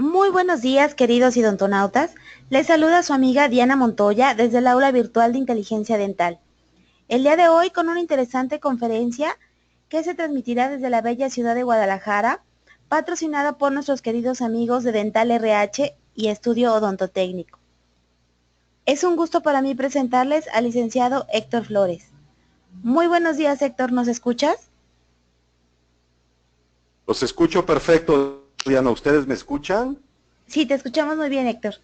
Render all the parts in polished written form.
Muy buenos días, queridos idontonautas. Les saluda su amiga Diana Montoya desde el aula virtual de inteligencia dental. El día de hoy con una interesante conferencia que se transmitirá desde la bella ciudad de Guadalajara, patrocinada por nuestros queridos amigos de Dental RH y Estudio Odontotécnico. Es un gusto para mí presentarles al licenciado Héctor Flores. Muy buenos días, Héctor, ¿nos escuchas? Los escucho perfecto, Diana. ¿Ustedes me escuchan? Sí, te escuchamos muy bien, Héctor.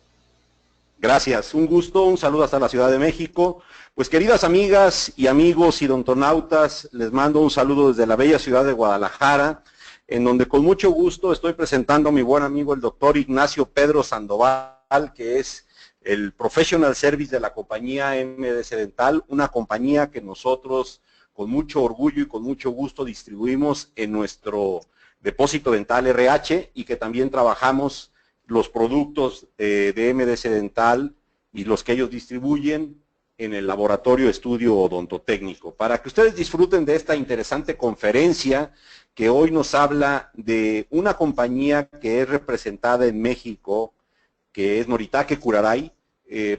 Gracias. Un gusto, un saludo hasta la Ciudad de México. Pues queridas amigas y amigos idontonautas, les mando un saludo desde la bella ciudad de Guadalajara, en donde con mucho gusto estoy presentando a mi buen amigo el doctor Ignacio Pedro Sandoval, que es el Professional Service de la compañía MDC Dental, una compañía que nosotros con mucho orgullo y con mucho gusto distribuimos en nuestro depósito dental RH y que también trabajamos los productos de MDC Dental y los que ellos distribuyen en el laboratorio estudio odontotécnico. Para que ustedes disfruten de esta interesante conferencia que hoy nos habla de una compañía que es representada en México, que es Noritake Curaray,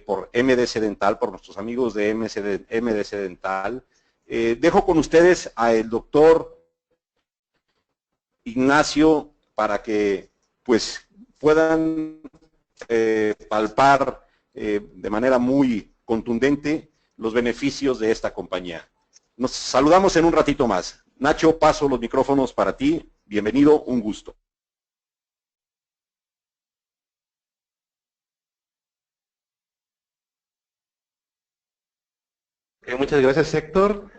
por MDC Dental, por nuestros amigos de MDC Dental. Dejo con ustedes al doctor Ignacio para que pues puedan palpar de manera muy contundente los beneficios de esta compañía. Nos saludamos en un ratito más. Nacho, paso los micrófonos para ti. Bienvenido, un gusto. Muchas gracias, Héctor.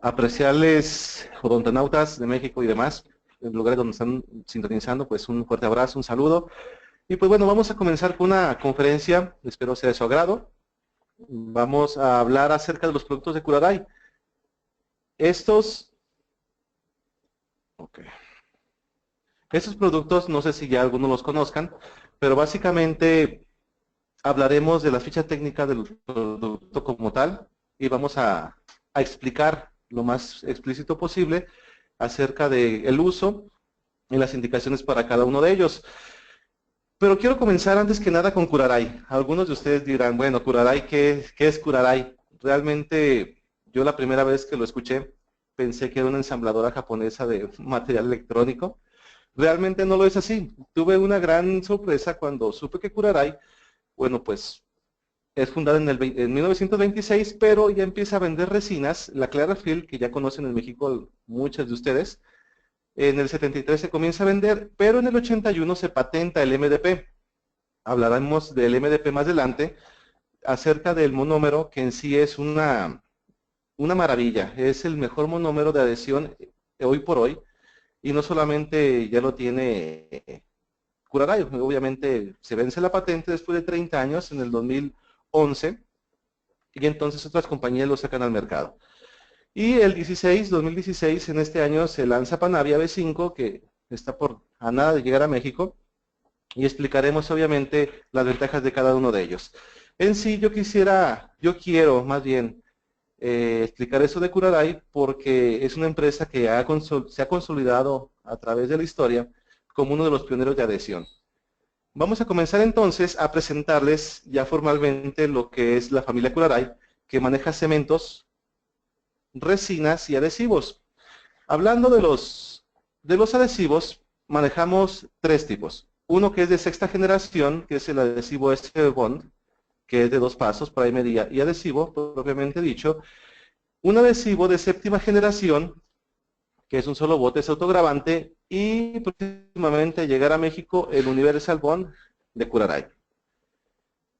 Apreciarles, odontonautas de México y demás, en lugares donde están sintonizando, pues un fuerte abrazo, un saludo. Y pues bueno, vamos a comenzar con una conferencia, espero sea de su agrado. Vamos a hablar acerca de los productos de Curaray. Estos productos, no sé si ya algunos los conozcan, pero básicamente hablaremos de la ficha técnica del producto como tal y vamos a explicar lo más explícito posible acerca del uso y las indicaciones para cada uno de ellos. Pero quiero comenzar antes que nada con Curaray. Algunos de ustedes dirán, bueno, Curaray, ¿qué es Curaray? Realmente yo la primera vez que lo escuché pensé que era una ensambladora japonesa de material electrónico. Realmente no lo es así. Tuve una gran sorpresa cuando supe que Curaray, bueno, pues es fundada en 1926, pero ya empieza a vender resinas, la Clarafil, que ya conocen en México muchas de ustedes. En el 73 se comienza a vender, pero en el 81 se patenta el MDP. Hablaremos del MDP más adelante, acerca del monómero, que en sí es una maravilla. Es el mejor monómero de adhesión hoy por hoy, y no solamente ya lo tiene Curaray, obviamente se vence la patente después de 30 años, en el 2011, y entonces otras compañías lo sacan al mercado. Y el 2016, en este año, se lanza Panavia B5, que está a nada de llegar a México, y explicaremos obviamente las ventajas de cada uno de ellos. En sí, yo quiero más bien explicar eso de Curaray porque es una empresa que se ha consolidado a través de la historia como uno de los pioneros de adhesión. Vamos a comenzar entonces a presentarles ya formalmente lo que es la familia Curaray, que maneja cementos, resinas y adhesivos. Hablando de los adhesivos, manejamos tres tipos. Uno que es de sexta generación, que es el adhesivo S-Bond, que es de 2 pasos, primer y adhesivo, propiamente dicho. Un adhesivo de séptima generación, que es un solo bote, es autograbante, y próximamente llegará a México el Universal Bond de Curaray.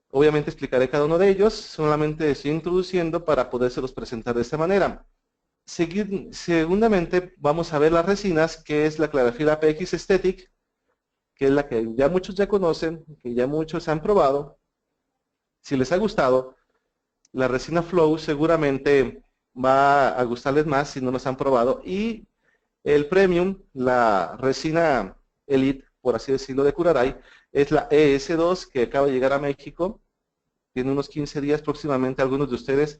Obviamente explicaré cada uno de ellos, solamente estoy introduciendo para podérselos presentar de esta manera. Segundamente vamos a ver las resinas, que es la Clarafil APX Aesthetic, que es la que ya muchos ya conocen, que ya muchos han probado. Si les ha gustado, la resina Flow seguramente va a gustarles más si no los han probado. Y el Premium, la resina Elite, por así decirlo, de Curaray, es la ES2, que acaba de llegar a México. Tiene unos 15 días próximamente, algunos de ustedes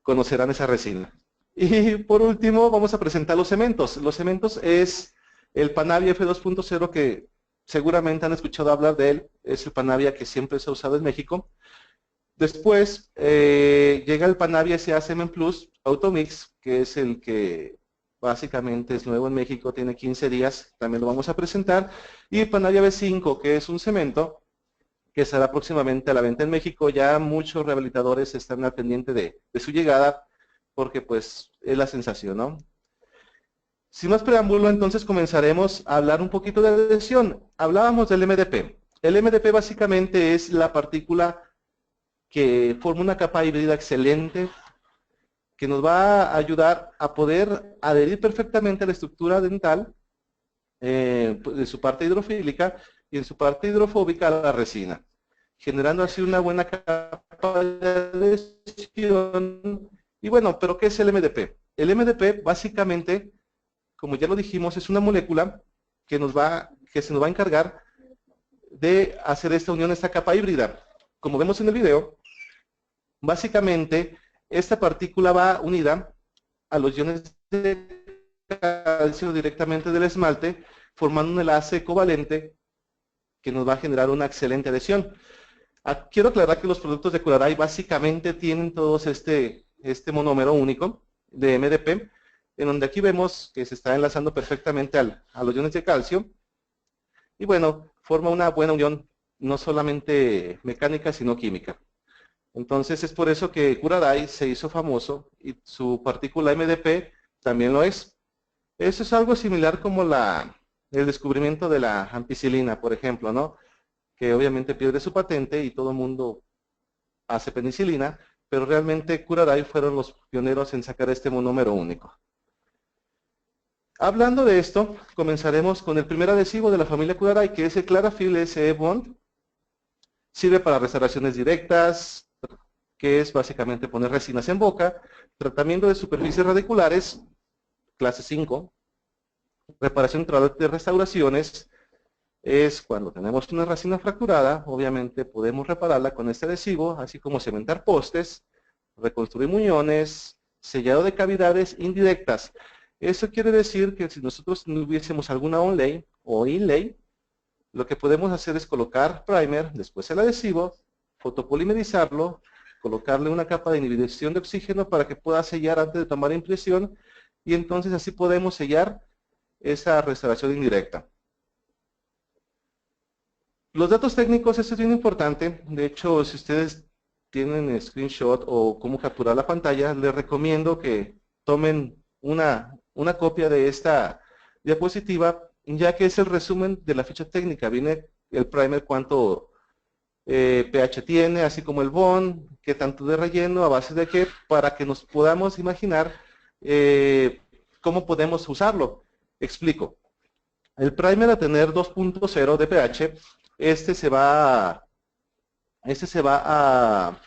conocerán esa resina. Y por último, vamos a presentar los cementos. Los cementos es el Panavia F2.0, que seguramente han escuchado hablar de él, es el Panavia que siempre se ha usado en México. Después llega el Panavia SACM Plus Automix, que es el que básicamente es nuevo en México, tiene 15 días, también lo vamos a presentar. Y el Panavia B5, que es un cemento que estará próximamente a la venta en México. Ya muchos rehabilitadores están al pendiente de su llegada, porque pues es la sensación, ¿no? Sin más preámbulo, entonces comenzaremos a hablar un poquito de adhesión. Hablábamos del MDP. El MDP básicamente es la partícula que forma una capa híbrida excelente, que nos va a ayudar a poder adherir perfectamente a la estructura dental de su parte hidrofílica y en su parte hidrofóbica a la resina, generando así una buena capa de adhesión. Y bueno, ¿pero qué es el MDP? El MDP básicamente, como ya lo dijimos, es una molécula que se nos va a encargar de hacer esta unión, esta capa híbrida. Como vemos en el video, básicamente esta partícula va unida a los iones de calcio directamente del esmalte, formando un enlace covalente que nos va a generar una excelente adhesión. Quiero aclarar que los productos de Curaray básicamente tienen todos este monómero único de MDP, en donde aquí vemos que se está enlazando perfectamente a los iones de calcio, y bueno, forma una buena unión, no solamente mecánica, sino química. Entonces es por eso que Curaray se hizo famoso y su partícula MDP también lo es. Eso es algo similar como el descubrimiento de la ampicilina, por ejemplo, ¿no? Que obviamente pierde su patente y todo el mundo hace penicilina, pero realmente Curaray fueron los pioneros en sacar este monómero único. Hablando de esto, comenzaremos con el primer adhesivo de la familia Curaray, que es el Clarafil SE Bond. Sirve para restauraciones directas, que es básicamente poner resinas en boca, tratamiento de superficies radiculares, clase 5, reparación de restauraciones, es cuando tenemos una resina fracturada, obviamente podemos repararla con este adhesivo, así como cementar postes, reconstruir muñones, sellado de cavidades indirectas. Eso quiere decir que si nosotros tuviésemos alguna onlay o inlay, lo que podemos hacer es colocar primer, después el adhesivo, fotopolimerizarlo, colocarle una capa de inhibición de oxígeno para que pueda sellar antes de tomar impresión, y entonces así podemos sellar esa restauración indirecta. Los datos técnicos, eso es bien importante. De hecho, si ustedes tienen screenshot o cómo capturar la pantalla, les recomiendo que tomen una copia de esta diapositiva, ya que es el resumen de la ficha técnica. Viene el primer, cuánto pH tiene, así como el bond, qué tanto de relleno, a base de qué, para que nos podamos imaginar cómo podemos usarlo. Explico. El primer a tener 2.0 de pH, este se va a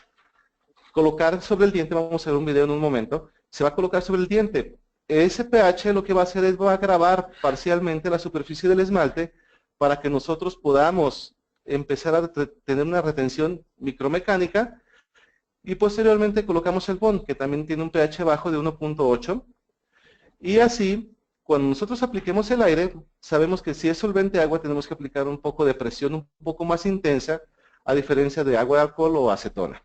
colocar sobre el diente. Vamos a ver un video en un momento. Se va a colocar sobre el diente. Ese pH lo que va a hacer es va a grabar parcialmente la superficie del esmalte para que nosotros podamos empezar a tener una retención micromecánica, y posteriormente colocamos el bond, que también tiene un pH bajo de 1.8, y así cuando nosotros apliquemos el aire, sabemos que si es solvente agua tenemos que aplicar un poco de presión un poco más intensa, a diferencia de agua de alcohol o acetona.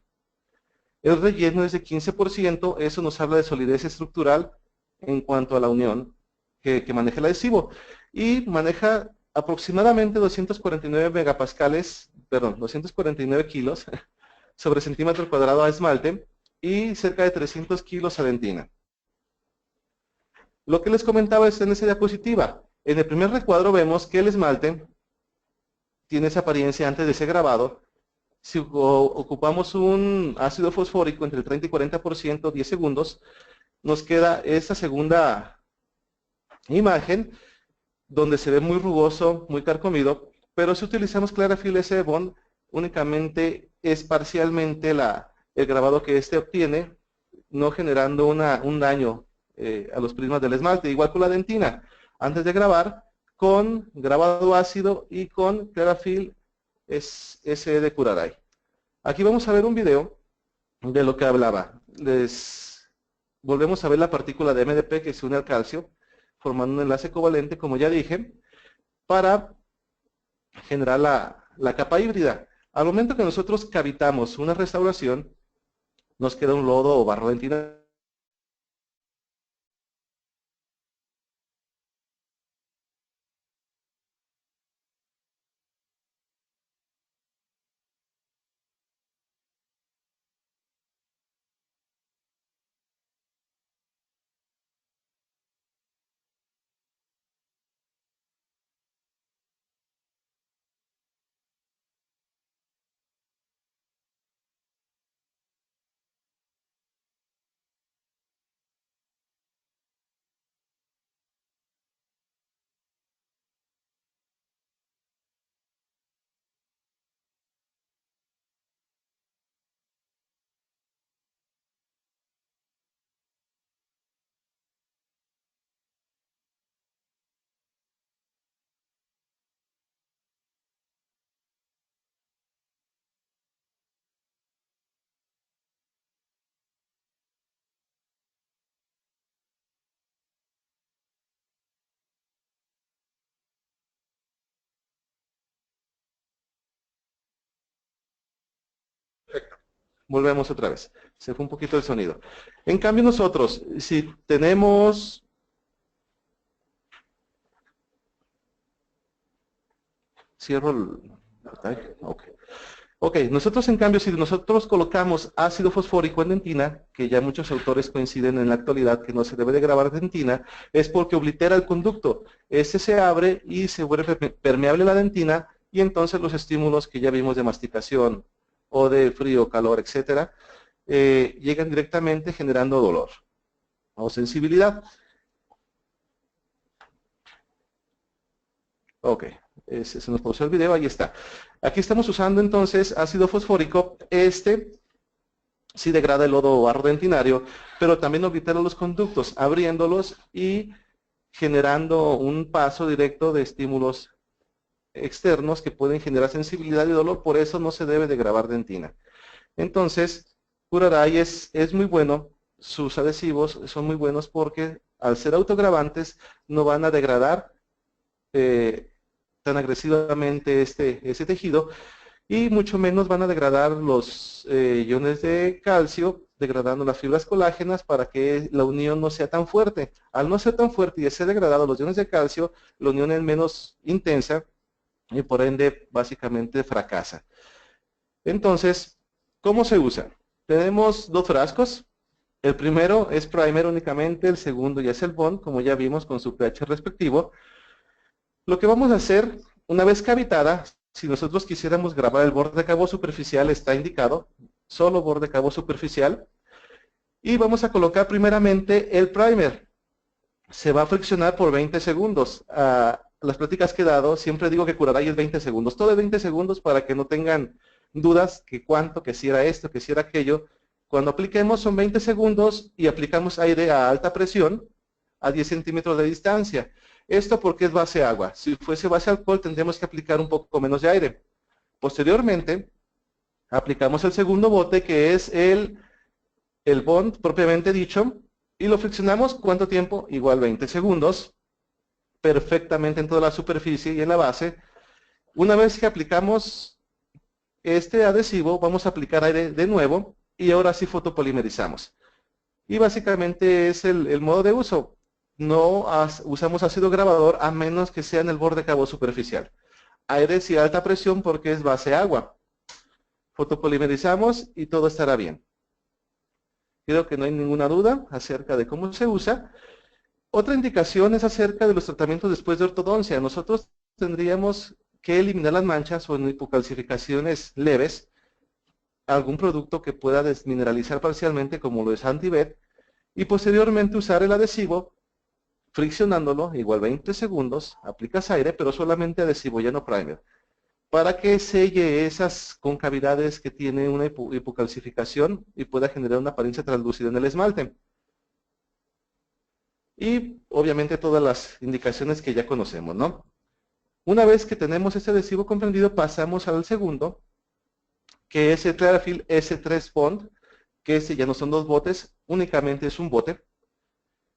El relleno es de 15%, eso nos habla de solidez estructural en cuanto a la unión que maneja el adhesivo, y maneja aproximadamente 249 megapascales, perdón, 249 kilos sobre centímetro cuadrado a esmalte, y cerca de 300 kilos a dentina. Lo que les comentaba está en esa diapositiva. En el primer recuadro vemos que el esmalte tiene esa apariencia antes de ser grabado. Si ocupamos un ácido fosfórico entre el 30 y 40%, 10 segundos, nos queda esta segunda imagen, donde se ve muy rugoso, muy carcomido, pero si utilizamos Clarafil SE Bond, únicamente es parcialmente el grabado que este obtiene, no generando un daño a los prismas del esmalte. Igual con la dentina, antes de grabar, con grabado ácido y con Clarafil SE de Curaray. Aquí vamos a ver un video de lo que hablaba. Volvemos a ver la partícula de MDP que se une al calcio, formando un enlace covalente, como ya dije, para generar la capa híbrida. Al momento que nosotros cavitamos una restauración, nos queda un lodo o barro dentina. Volvemos otra vez. Se fue un poquito el sonido. En cambio nosotros, si tenemos... Cierro el... Ok. Ok, nosotros en cambio, si nosotros colocamos ácido fosfórico en dentina, que ya muchos autores coinciden en la actualidad que no se debe de grabar dentina, es porque oblitera el conducto. Este se abre y se vuelve permeable la dentina y entonces los estímulos que ya vimos de masticación o de frío, calor, etcétera, llegan directamente generando dolor o sensibilidad. Ok, se nos pausó el video, ahí está. Aquí estamos usando entonces ácido fosfórico. Este sí degrada el lodo o barro dentinario, pero también oblitera los conductos, abriéndolos y generando un paso directo de estímulos externos que pueden generar sensibilidad y dolor. Por eso no se debe de grabar dentina. Entonces, Curaray es muy bueno, sus adhesivos son muy buenos porque al ser autogravantes no van a degradar tan agresivamente ese tejido y mucho menos van a degradar los iones de calcio, degradando las fibras colágenas para que la unión no sea tan fuerte. Al no ser tan fuerte y ser degradado los iones de calcio, la unión es menos intensa y por ende básicamente fracasa. Entonces, ¿cómo se usa? Tenemos dos frascos. El primero es primer únicamente, el segundo ya es el bond, como ya vimos con su pH respectivo. Lo que vamos a hacer, una vez cavitada, si nosotros quisiéramos grabar el borde de cabo superficial, está indicado, solo borde de cabo superficial, y vamos a colocar primeramente el primer. Se va a friccionar por 20 segundos. Las pláticas que he dado, siempre digo que Curaray es 20 segundos, todo de 20 segundos para que no tengan dudas que cuánto, que si era esto, que si era aquello. Cuando apliquemos son 20 segundos y aplicamos aire a alta presión a 10 centímetros de distancia. Esto porque es base agua. Si fuese base alcohol tendríamos que aplicar un poco menos de aire. Posteriormente, aplicamos el segundo bote que es el bond propiamente dicho y lo friccionamos, ¿cuánto tiempo? Igual 20 segundos, perfectamente en toda la superficie y en la base. Una vez que aplicamos este adhesivo, vamos a aplicar aire de nuevo y ahora sí fotopolimerizamos. Y básicamente es el modo de uso. No usamos ácido grabador a menos que sea en el borde cabo superficial. Aire y alta presión porque es base agua. Fotopolimerizamos y todo estará bien. Creo que no hay ninguna duda acerca de cómo se usa. Otra indicación es acerca de los tratamientos después de ortodoncia. Nosotros tendríamos que eliminar las manchas o en hipocalcificaciones leves, algún producto que pueda desmineralizar parcialmente como lo es Antibed, y posteriormente usar el adhesivo friccionándolo, igual 20 segundos, aplicas aire, pero solamente adhesivo, ya no primer, para que selle esas concavidades que tiene una hipocalcificación y pueda generar una apariencia translúcida en el esmalte. Y obviamente todas las indicaciones que ya conocemos, ¿no? Una vez que tenemos este adhesivo comprendido, pasamos al segundo, que es el Clarafil S3 Bond, que este ya no son dos botes, únicamente es un bote.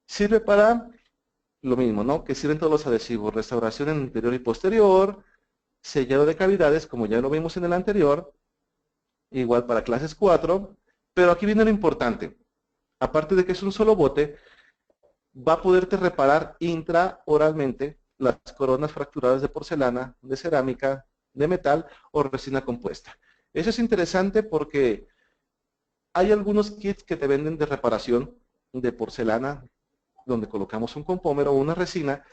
Sirve para lo mismo, ¿no? Que sirven todos los adhesivos, restauración en interior y posterior, sellado de cavidades, como ya lo vimos en el anterior, igual para clases 4, pero aquí viene lo importante. Aparte de que es un solo bote, va a poderte reparar intraoralmente las coronas fracturadas de porcelana, de cerámica, de metal o resina compuesta. Eso es interesante porque hay algunos kits que te venden de reparación de porcelana, donde colocamos un compómero o una resina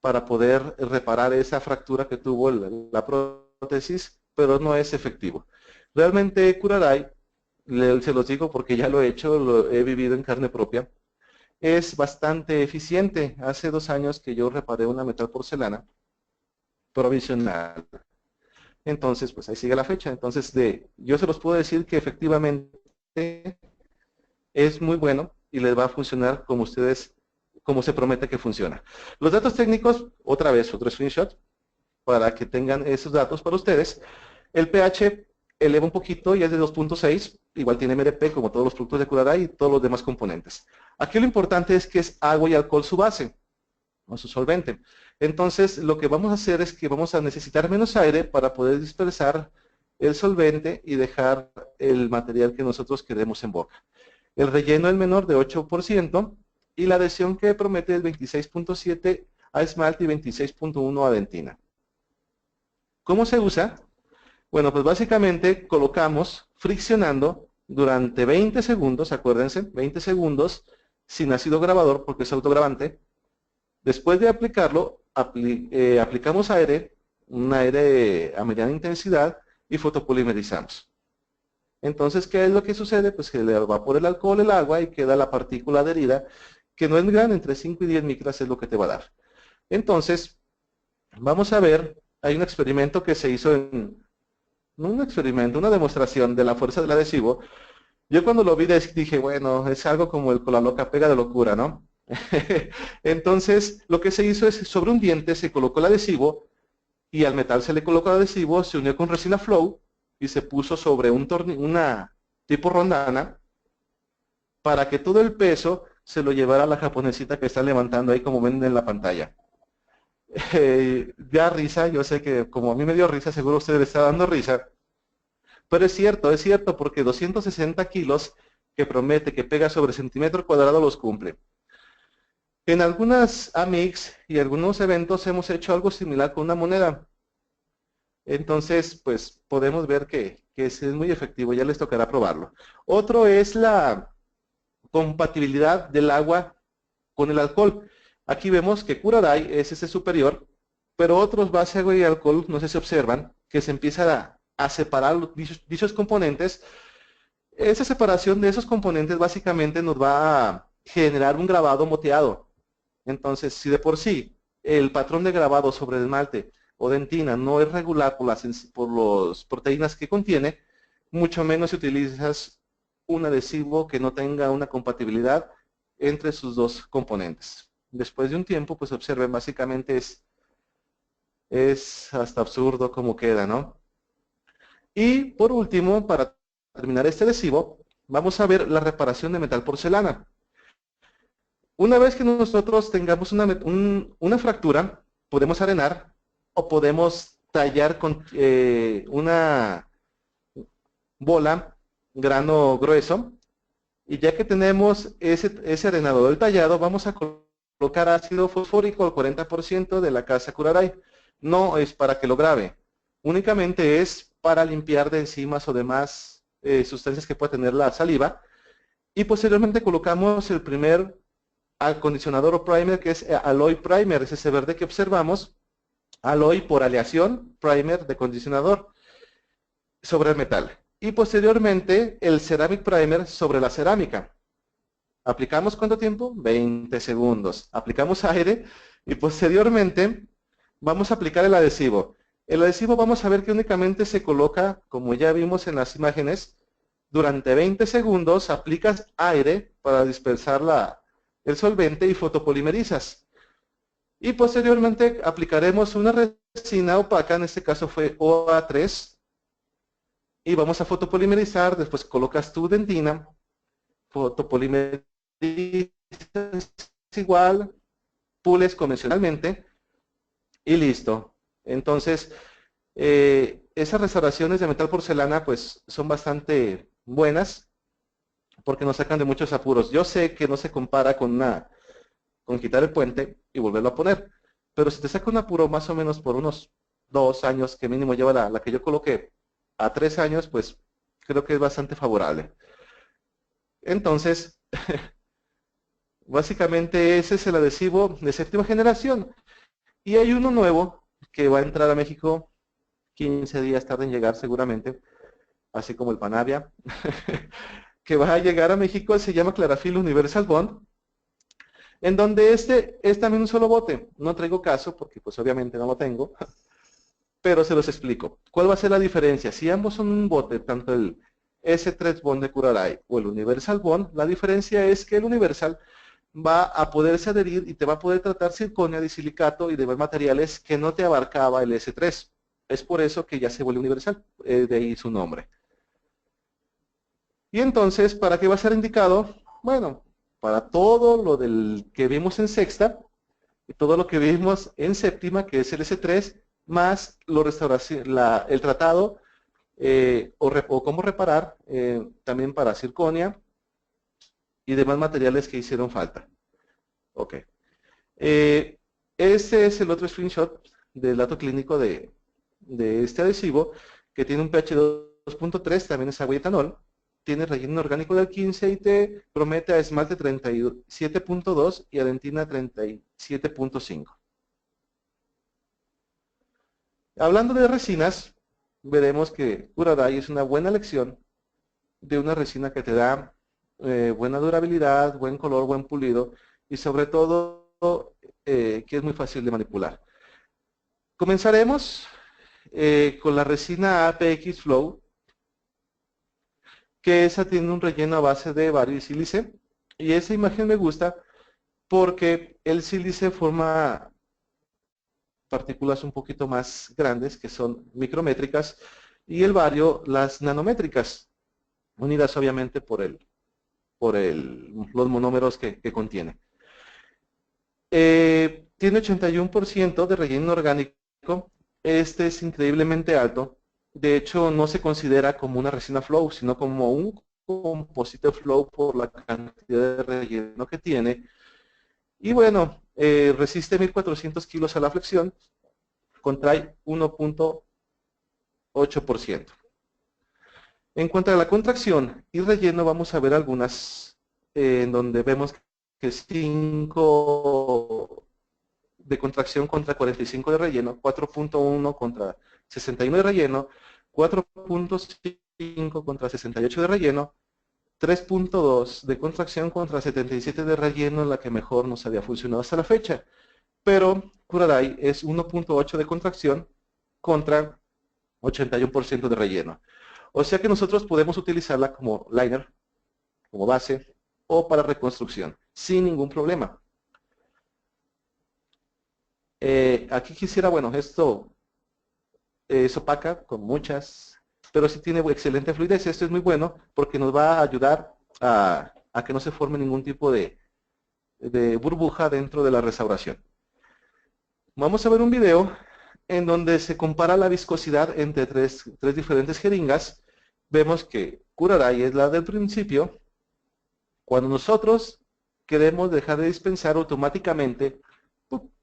para poder reparar esa fractura que tuvo la prótesis, pero no es efectivo. Realmente Curaray, se los digo porque ya lo he hecho, lo he vivido en carne propia, es bastante eficiente. Hace 2 años que yo reparé una metal porcelana provisional. Entonces, pues ahí sigue la fecha. Entonces, yo se los puedo decir que efectivamente es muy bueno y les va a funcionar como se promete que funciona. Los datos técnicos, otra vez, otro screenshot, para que tengan esos datos para ustedes. El pH eleva un poquito y es de 2.6, igual tiene MDP como todos los productos de Curaray y todos los demás componentes. Aquí lo importante es que es agua y alcohol su base, o su solvente. Entonces, lo que vamos a hacer es que vamos a necesitar menos aire para poder dispersar el solvente y dejar el material que nosotros queremos en boca. El relleno es menor de 8% y la adhesión que promete es 26.7 a esmalte y 26.1 a dentina. ¿Cómo se usa? Bueno, pues básicamente colocamos friccionando durante 20 segundos, acuérdense, 20 segundos sin ácido grabador porque es autogravante. Después de aplicarlo, aplicamos aire, un aire a mediana intensidad y fotopolimerizamos. Entonces, ¿qué es lo que sucede? Pues que le evapora el alcohol, el agua y queda la partícula adherida, que no es muy grande, entre 5 y 10 micras es lo que te va a dar. Entonces, vamos a ver, hay un experimento que se hizo no un experimento, una demostración de la fuerza del adhesivo. Yo cuando lo vi dije, bueno, es algo como el cola loca pega de locura, ¿no? Entonces, lo que se hizo es, sobre un diente se colocó el adhesivo y al metal se le colocó el adhesivo, se unió con resina flow y se puso sobre una tipo rondana para que todo el peso se lo llevara a la japonesita que está levantando ahí como ven en la pantalla. Da risa, yo sé que como a mí me dio risa, seguro a usted le está dando risa, pero es cierto, porque 260 kilos que promete que pega sobre centímetro cuadrado los cumple. En algunas AMICS y algunos eventos hemos hecho algo similar con una moneda. Entonces, pues podemos ver que es muy efectivo, ya les tocará probarlo. Otro es la compatibilidad del agua con el alcohol. Aquí vemos que Curaray es ese superior, pero otros base agua y alcohol, no sé si observan, que se empieza a separar dichos componentes. Esa separación de esos componentes básicamente nos va a generar un grabado moteado. Entonces, si de por sí el patrón de grabado sobre el esmalte o dentina no es regular por las proteínas que contiene, mucho menos si utilizas un adhesivo que no tenga una compatibilidad entre sus dos componentes. Después de un tiempo, pues observen, básicamente es hasta absurdo como queda, ¿no? Y por último, para terminar este adhesivo, vamos a ver la reparación de metal porcelana. Una vez que nosotros tengamos una fractura, podemos arenar o podemos tallar con una bola, grano grueso, y ya que tenemos ese arenado del tallado, vamos a colocar ácido fosfórico al 40% de la casa Curaray. No es para que lo grabe, únicamente es para limpiar de enzimas o demás sustancias que pueda tener la saliva, y posteriormente colocamos el primer acondicionador o primer, que es Alloy Primer, es ese verde que observamos, Alloy por aleación, primer de condicionador sobre el metal. Y posteriormente el Ceramic Primer sobre la cerámica. ¿Aplicamos cuánto tiempo? 20 segundos. Aplicamos aire y posteriormente vamos a aplicar el adhesivo. El adhesivo vamos a ver que únicamente se coloca, como ya vimos en las imágenes, durante 20 segundos aplicas aire para dispersar el solvente y fotopolimerizas. Y posteriormente aplicaremos una resina opaca, en este caso fue OA3, y vamos a fotopolimerizar. Después colocas tu dentina, fotopolimerizas igual, pules convencionalmente y listo. Entonces, Esas restauraciones de metal porcelana pues son bastante buenas porque nos sacan de muchos apuros. Yo sé que no se compara con quitar el puente y volverlo a poner, pero si te saca un apuro más o menos por unos 2 años, que mínimo lleva la que yo coloqué, a 3 años, pues creo que es bastante favorable. Entonces, básicamente ese es el adhesivo de 7ª generación. Y hay uno nuevo que va a entrar a México 15 días tarde en llegar seguramente, así como el Panavia, que va a llegar a México, se llama Clarafil Universal Bond, en donde este es también un solo bote. No traigo caso porque pues obviamente no lo tengo, pero se los explico. ¿Cuál va a ser la diferencia? Si ambos son un bote, tanto el S3 Bond de Curaray o el Universal Bond, la diferencia es que el Universal va a poderse adherir y te va a poder tratar circonia, disilicato y demás materiales que no te abarcaba el S3. Es por eso que ya se vuelve universal, de ahí su nombre. Y entonces, ¿para qué va a ser indicado? Bueno, para todo lo del que vimos en sexta y todo lo que vimos en séptima, que es el S3, más el tratado o cómo reparar, también para circonia y demás materiales que hicieron falta. Ok. Este es el otro screenshot del dato clínico de este adhesivo, que tiene un pH 2.3, también es agua y etanol, tiene relleno orgánico del 15 y te promete a esmalte 37.2 y a dentina 37.5. Hablando de resinas, veremos que Curaray es una buena elección de una resina que te da buena durabilidad, buen color, buen pulido y sobre todo que es muy fácil de manipular. Comenzaremos con la resina APX Flow, que esa tiene un relleno a base de bario y sílice, y esa imagen me gusta porque el sílice forma partículas un poquito más grandes, que son micrométricas, y el bario las nanométricas, unidas obviamente por los monómeros que contiene. Tiene 81% de relleno orgánico. Este es increíblemente alto. De hecho, no se considera como una resina flow, sino como un composite flow por la cantidad de relleno que tiene. Y bueno, resiste 1400 kilos a la flexión, contrae 1.8%. En cuanto a la contracción y relleno, vamos a ver algunas en donde vemos que 5 de contracción contra 45 de relleno, 4.1 contra 61 de relleno, 4.5 contra 68 de relleno, 3.2 de contracción contra 77 de relleno, la que mejor nos había funcionado hasta la fecha. Pero Curaray es 1.8 de contracción contra 81% de relleno. O sea que nosotros podemos utilizarla como liner, como base, o para reconstrucción, sin ningún problema. Aquí quisiera, bueno, esto es opaca con muchas, pero sí tiene excelente fluidez. Esto es muy bueno porque nos va a ayudar a que no se forme ningún tipo de burbuja dentro de la restauración. Vamos a ver un video en donde se compara la viscosidad entre tres diferentes jeringas. Vemos que Curaray es la del principio. Cuando nosotros queremos dejar de dispensar, automáticamente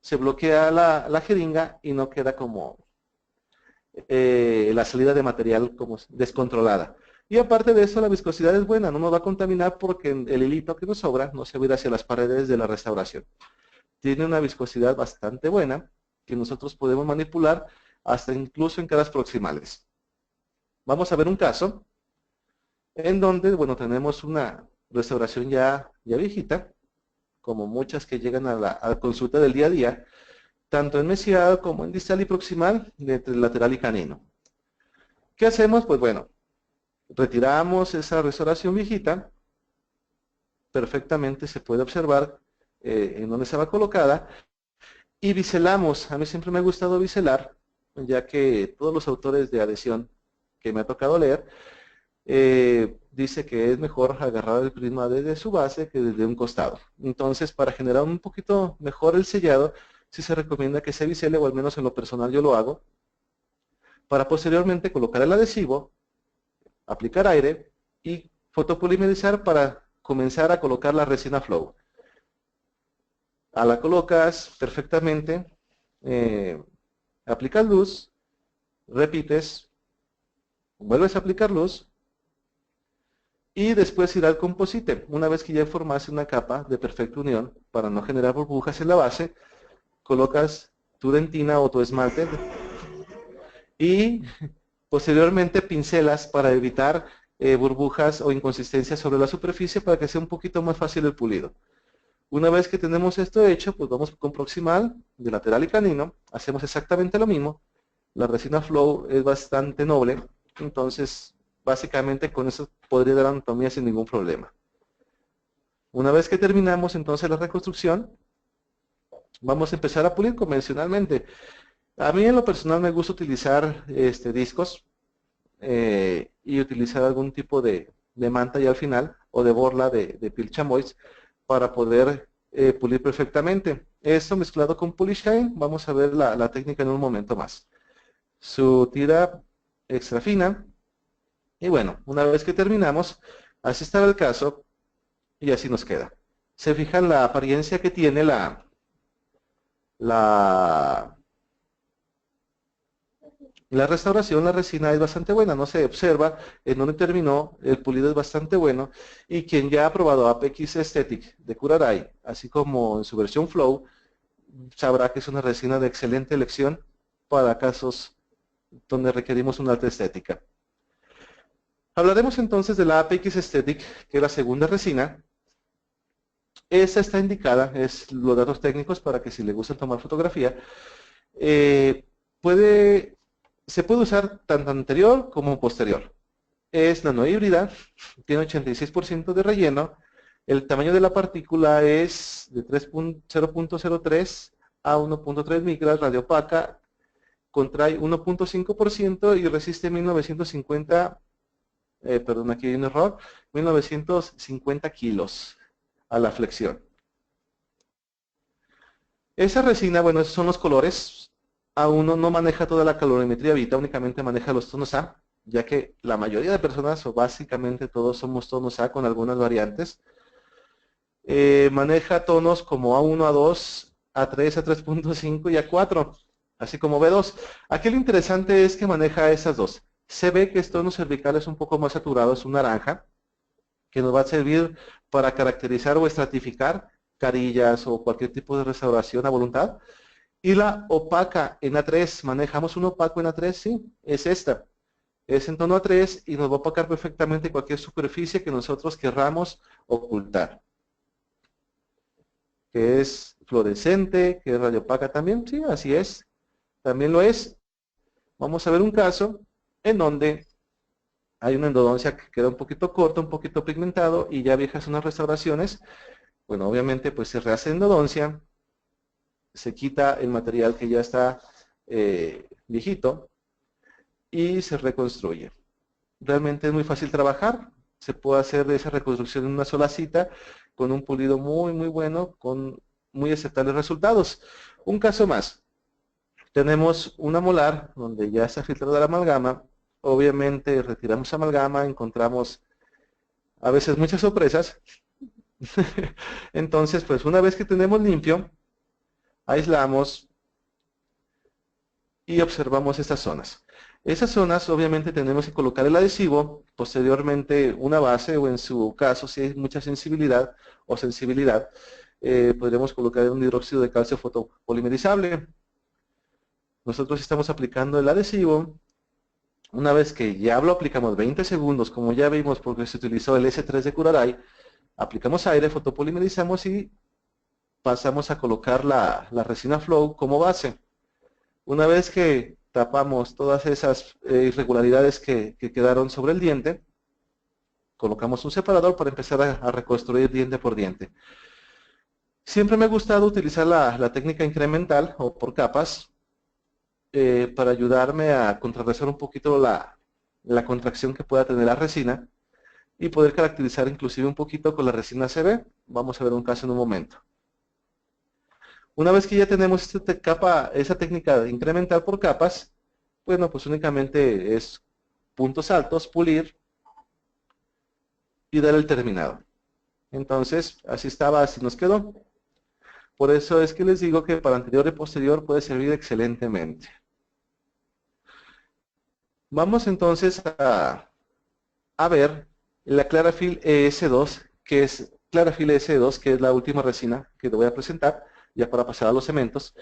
se bloquea la jeringa y no queda como la salida de material como descontrolada. Y aparte de eso, la viscosidad es buena, no nos va a contaminar porque el hilito que nos sobra no se va a ir hacia las paredes de la restauración. Tiene una viscosidad bastante buena que nosotros podemos manipular hasta incluso en caras proximales. Vamos a ver un caso en donde, bueno, tenemos una restauración ya viejita, como muchas que llegan a la consulta del día a día, tanto en mesiado como en distal y proximal, entre lateral y canino. ¿Qué hacemos? Pues bueno, retiramos esa restauración viejita, perfectamente se puede observar en donde estaba colocada, y biselamos. A mí siempre me ha gustado biselar, ya que todos los autores de adhesión que me ha tocado leer, dice que es mejor agarrar el prisma desde su base que desde un costado. Entonces, para generar un poquito mejor el sellado, sí se recomienda que se bisele, o al menos en lo personal yo lo hago, para posteriormente colocar el adhesivo, aplicar aire y fotopolimerizar para comenzar a colocar la resina flow. La colocas perfectamente, aplicas luz, repites, vuelves a aplicar luz y después irá al composite. Una vez que ya formaste una capa de perfecta unión, para no generar burbujas en la base, colocas tu dentina o tu esmalte y posteriormente pincelas para evitar burbujas o inconsistencias sobre la superficie para que sea un poquito más fácil el pulido. Una vez que tenemos esto hecho, pues vamos con proximal, de lateral y canino, hacemos exactamente lo mismo. La resina flow es bastante noble, entonces básicamente con eso podría dar anatomía sin ningún problema. Una vez que terminamos entonces la reconstrucción, vamos a empezar a pulir convencionalmente. A mí en lo personal me gusta utilizar discos y utilizar algún tipo de manta ya al final o de borla de piel chamois para poder pulir perfectamente. Esto mezclado con Polish Shine, vamos a ver la técnica en un momento más. Su tira extra fina. Y bueno, una vez que terminamos, así estaba el caso y así nos queda. Se fijan la apariencia que tiene la restauración, la resina es bastante buena, no se observa en donde terminó, el pulido es bastante bueno y quien ya ha probado APX Aesthetic de Curaray, así como en su versión Flow, sabrá que es una resina de excelente elección para casos donde requerimos una alta estética. Hablaremos entonces de la APX Aesthetic, que es la segunda resina. Esta está indicada, es los datos técnicos para que si le gusta tomar fotografía, se puede usar tanto anterior como posterior. Es nanohíbrida, tiene 86% de relleno, el tamaño de la partícula es de 0.03 a 1.3 micras, radiopaca, contrae 1.5% y resiste 1950, perdón, aquí hay un error, 1950 kilos a la flexión. Esa resina, bueno, esos son los colores. A1 no maneja toda la calorimetría Vita, únicamente maneja los tonos A, ya que la mayoría de personas, o básicamente todos somos tonos A con algunas variantes. Maneja tonos como A1, A2, A3, A3.5 y A4, así como B2. Aquí lo interesante es que maneja esas dos. Se ve que estos tonos cervicales un poco más saturados, un naranja, que nos va a servir para caracterizar o estratificar carillas o cualquier tipo de restauración a voluntad. Y la opaca en A3, manejamos un opaco en A3, sí, es esta. Es en tono A3 y nos va a opacar perfectamente cualquier superficie que nosotros querramos ocultar. Que es fluorescente, que es radiopaca también, sí, así es. También lo es. Vamos a ver un caso en donde hay una endodoncia que queda un poquito corta, un poquito pigmentado y ya viejas unas restauraciones. Bueno, obviamente pues se rehace endodoncia, se quita el material que ya está viejito y se reconstruye. Realmente es muy fácil trabajar, se puede hacer esa reconstrucción en una sola cita con un pulido muy muy bueno, con muy aceptables resultados. Un caso más, tenemos una molar donde ya está filtrada la amalgama, obviamente retiramos amalgama, encontramos a veces muchas sorpresas. Entonces pues una vez que tenemos limpio, aislamos y observamos estas zonas. Esas zonas obviamente tenemos que colocar el adhesivo, posteriormente una base o en su caso si hay mucha sensibilidad o sensibilidad, podríamos colocar un hidróxido de calcio fotopolimerizable. Nosotros estamos aplicando el adhesivo. Una vez que ya lo aplicamos 20 segundos, como ya vimos porque se utilizó el S3 de Curaray, aplicamos aire, fotopolimerizamos y pasamos a colocar la resina flow como base. Una vez que tapamos todas esas irregularidades que quedaron sobre el diente, colocamos un separador para empezar a reconstruir diente por diente. Siempre me ha gustado utilizar la técnica incremental o por capas para ayudarme a contrarrestar un poquito la contracción que pueda tener la resina y poder caracterizar inclusive un poquito con la resina CB. Vamos a ver un caso en un momento. Una vez que ya tenemos esa técnica incremental por capas, bueno, pues únicamente es puntos altos, pulir y dar el terminado. Entonces, así estaba, así nos quedó. Por eso es que les digo que para anterior y posterior puede servir excelentemente. Vamos entonces a ver la Clarafil ES2, que es la última resina que te voy a presentar, ya para pasar a los cementos,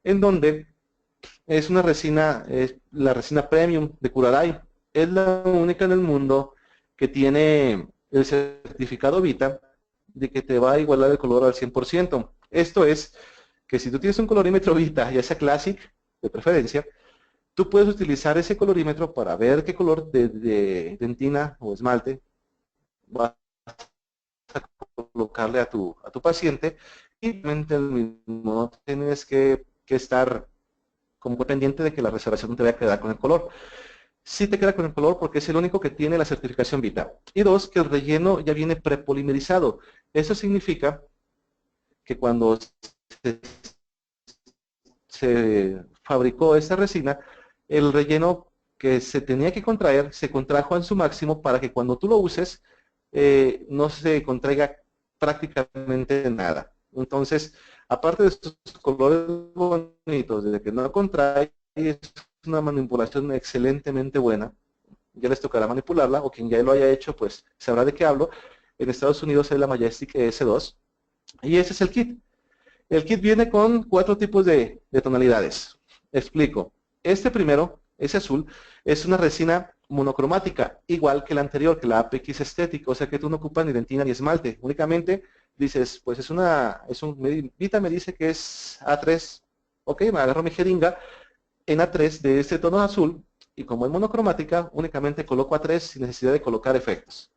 en donde es una resina, es la resina Premium de Curaray. Es la única en el mundo que tiene el certificado Vita de que te va a igualar el color al 100%. Esto es que si tú tienes un colorímetro Vita, ya sea Classic, de preferencia, tú puedes utilizar ese colorímetro para ver qué color de dentina o esmalte vas a colocarle a tu paciente, y no tienes que estar como pendiente de que la restauración no te vaya a quedar con el color. Sí te queda con el color porque es el único que tiene la certificación Vita. Y dos, que el relleno ya viene prepolimerizado. Eso significa que cuando se fabricó esta resina, el relleno que se tenía que contraer se contrajo en su máximo para que cuando tú lo uses no se contraiga prácticamente nada. Entonces, aparte de estos colores bonitos, de que no contrae, es una manipulación excelentemente buena. Ya les tocará manipularla, o quien ya lo haya hecho, pues sabrá de qué hablo. En Estados Unidos es la Majestic ES2, y ese es el kit. El kit viene con 4 tipos de tonalidades. Explico. Este primero, ese azul, es una resina monocromática, igual que la anterior, que la APX Aesthetic, o sea que tú no ocupas ni dentina ni esmalte. Únicamente dices, pues Vita me dice que es A3, ok, me agarro mi jeringa en A3 de este tono azul, y como es monocromática, únicamente coloco A3 sin necesidad de colocar efectos.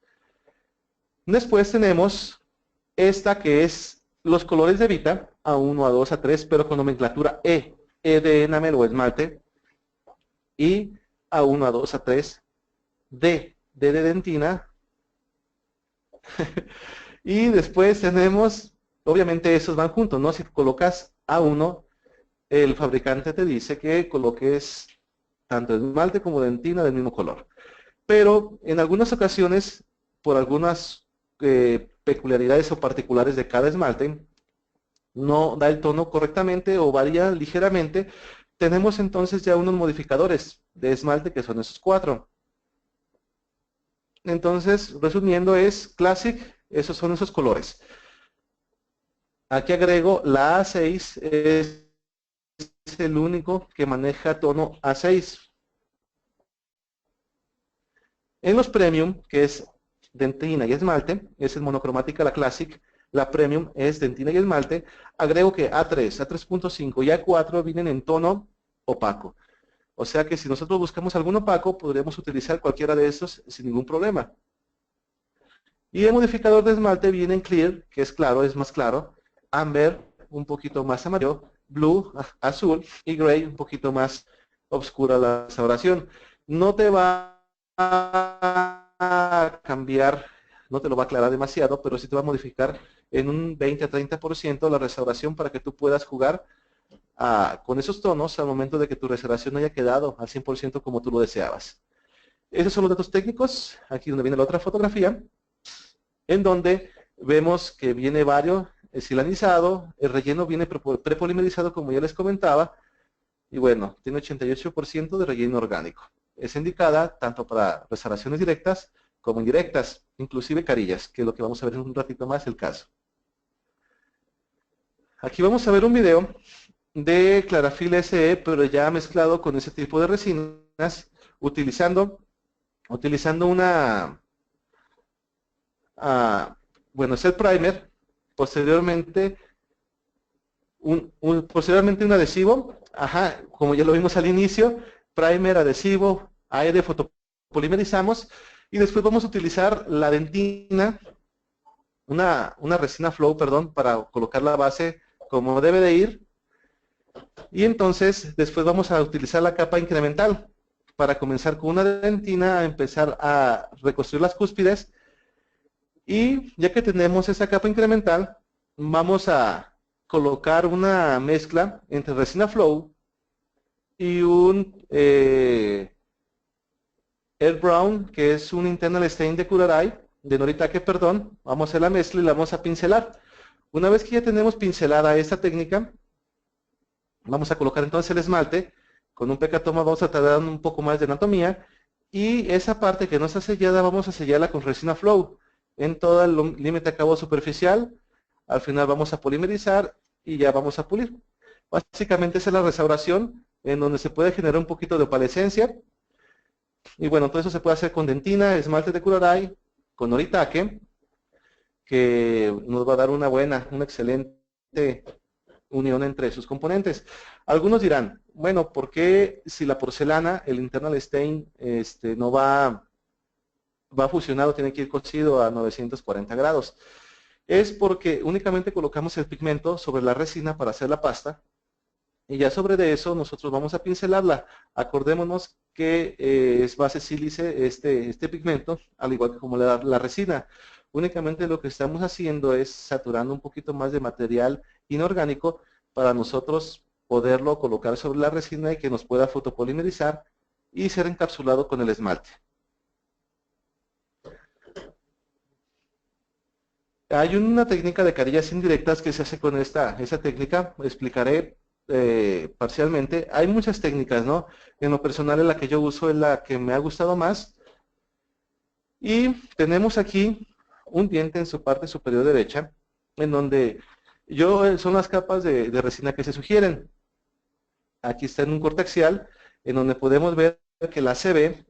Después tenemos esta que es los colores de Vita, A1, A2, A3, pero con nomenclatura E. E de enamel o esmalte, y A1, A2, A3, D de dentina, y después tenemos, obviamente esos van juntos, ¿no? Si colocas A1, el fabricante te dice que coloques tanto esmalte como dentina del mismo color. Pero en algunas ocasiones, por algunas peculiaridades o particulares de cada esmalte, no da el tono correctamente o varía ligeramente. Tenemos entonces ya unos modificadores de esmalte que son esos 4. Entonces, resumiendo, es Classic, esos son esos colores. Aquí agrego la A6, es el único que maneja tono A6. En los Premium, que es dentina y esmalte, es el monocromática, la Classic. La Premium es dentina y esmalte. Agrego que A3, A3.5 y A4 vienen en tono opaco. O sea que si nosotros buscamos algún opaco, podríamos utilizar cualquiera de estos sin ningún problema. Y el modificador de esmalte viene en Clear, que es claro, es más claro. Amber, un poquito más amarillo. Blue, azul. Y Gray, un poquito más oscura la restauración. No te va a cambiar, no te lo va a aclarar demasiado, pero sí te va a modificar en un 20 a 30% la restauración para que tú puedas jugar con esos tonos al momento de que tu restauración haya quedado al 100% como tú lo deseabas. Esos son los datos técnicos. Aquí donde viene la otra fotografía, en donde vemos que viene vario silanizado, el relleno viene prepolimerizado como ya les comentaba, y bueno, tiene 88% de relleno orgánico. Es indicada tanto para restauraciones directas como indirectas, inclusive carillas, que es lo que vamos a ver en un ratito más el caso. Aquí vamos a ver un video de Clarafil SE, pero ya mezclado con ese tipo de resinas, utilizando bueno, es el primer, posteriormente posteriormente un adhesivo, como ya lo vimos al inicio, primer, adhesivo, aire, fotopolimerizamos, y después vamos a utilizar la dentina, una resina flow, perdón, para colocar la base como debe de ir, y entonces después vamos a utilizar la capa incremental para comenzar con una dentina a empezar a reconstruir las cúspides, y ya que tenemos esa capa incremental, vamos a colocar una mezcla entre resina flow y un Air Brown, que es un internal stain de Curaray, de Noritake, perdón. Vamos a hacer la mezcla y la vamos a pincelar. Una vez que ya tenemos pincelada esta técnica, vamos a colocar entonces el esmalte. Con un pecatoma vamos a tardar un poco más de anatomía. Y esa parte que no está sellada, vamos a sellarla con resina flow en todo el límite de acabado superficial. Al final vamos a polimerizar y ya vamos a pulir. Básicamente esa es la restauración, en donde se puede generar un poquito de opalescencia. Y bueno, todo eso se puede hacer con dentina, esmalte de Curaray, con Noritake, que nos va a dar una excelente unión entre sus componentes. Algunos dirán, bueno, ¿por qué si la porcelana, el internal stain, no va a fusionar o tiene que ir cocido a 940 grados? Es porque únicamente colocamos el pigmento sobre la resina para hacer la pasta, y ya sobre de eso nosotros vamos a pincelarla. Acordémonos que es base sílice este pigmento, al igual que como la resina. Únicamente lo que estamos haciendo es saturando un poquito más de material inorgánico para nosotros poderlo colocar sobre la resina y que nos pueda fotopolimerizar y ser encapsulado con el esmalte. Hay una técnica de carillas indirectas que se hace con esa técnica. Explicaré parcialmente. Hay muchas técnicas, ¿no? En lo personal, la que yo uso es la que me ha gustado más. Y tenemos aquí un diente en su parte superior derecha, en donde son las capas de resina que se sugieren. Aquí está en un corte axial, en donde podemos ver que la CB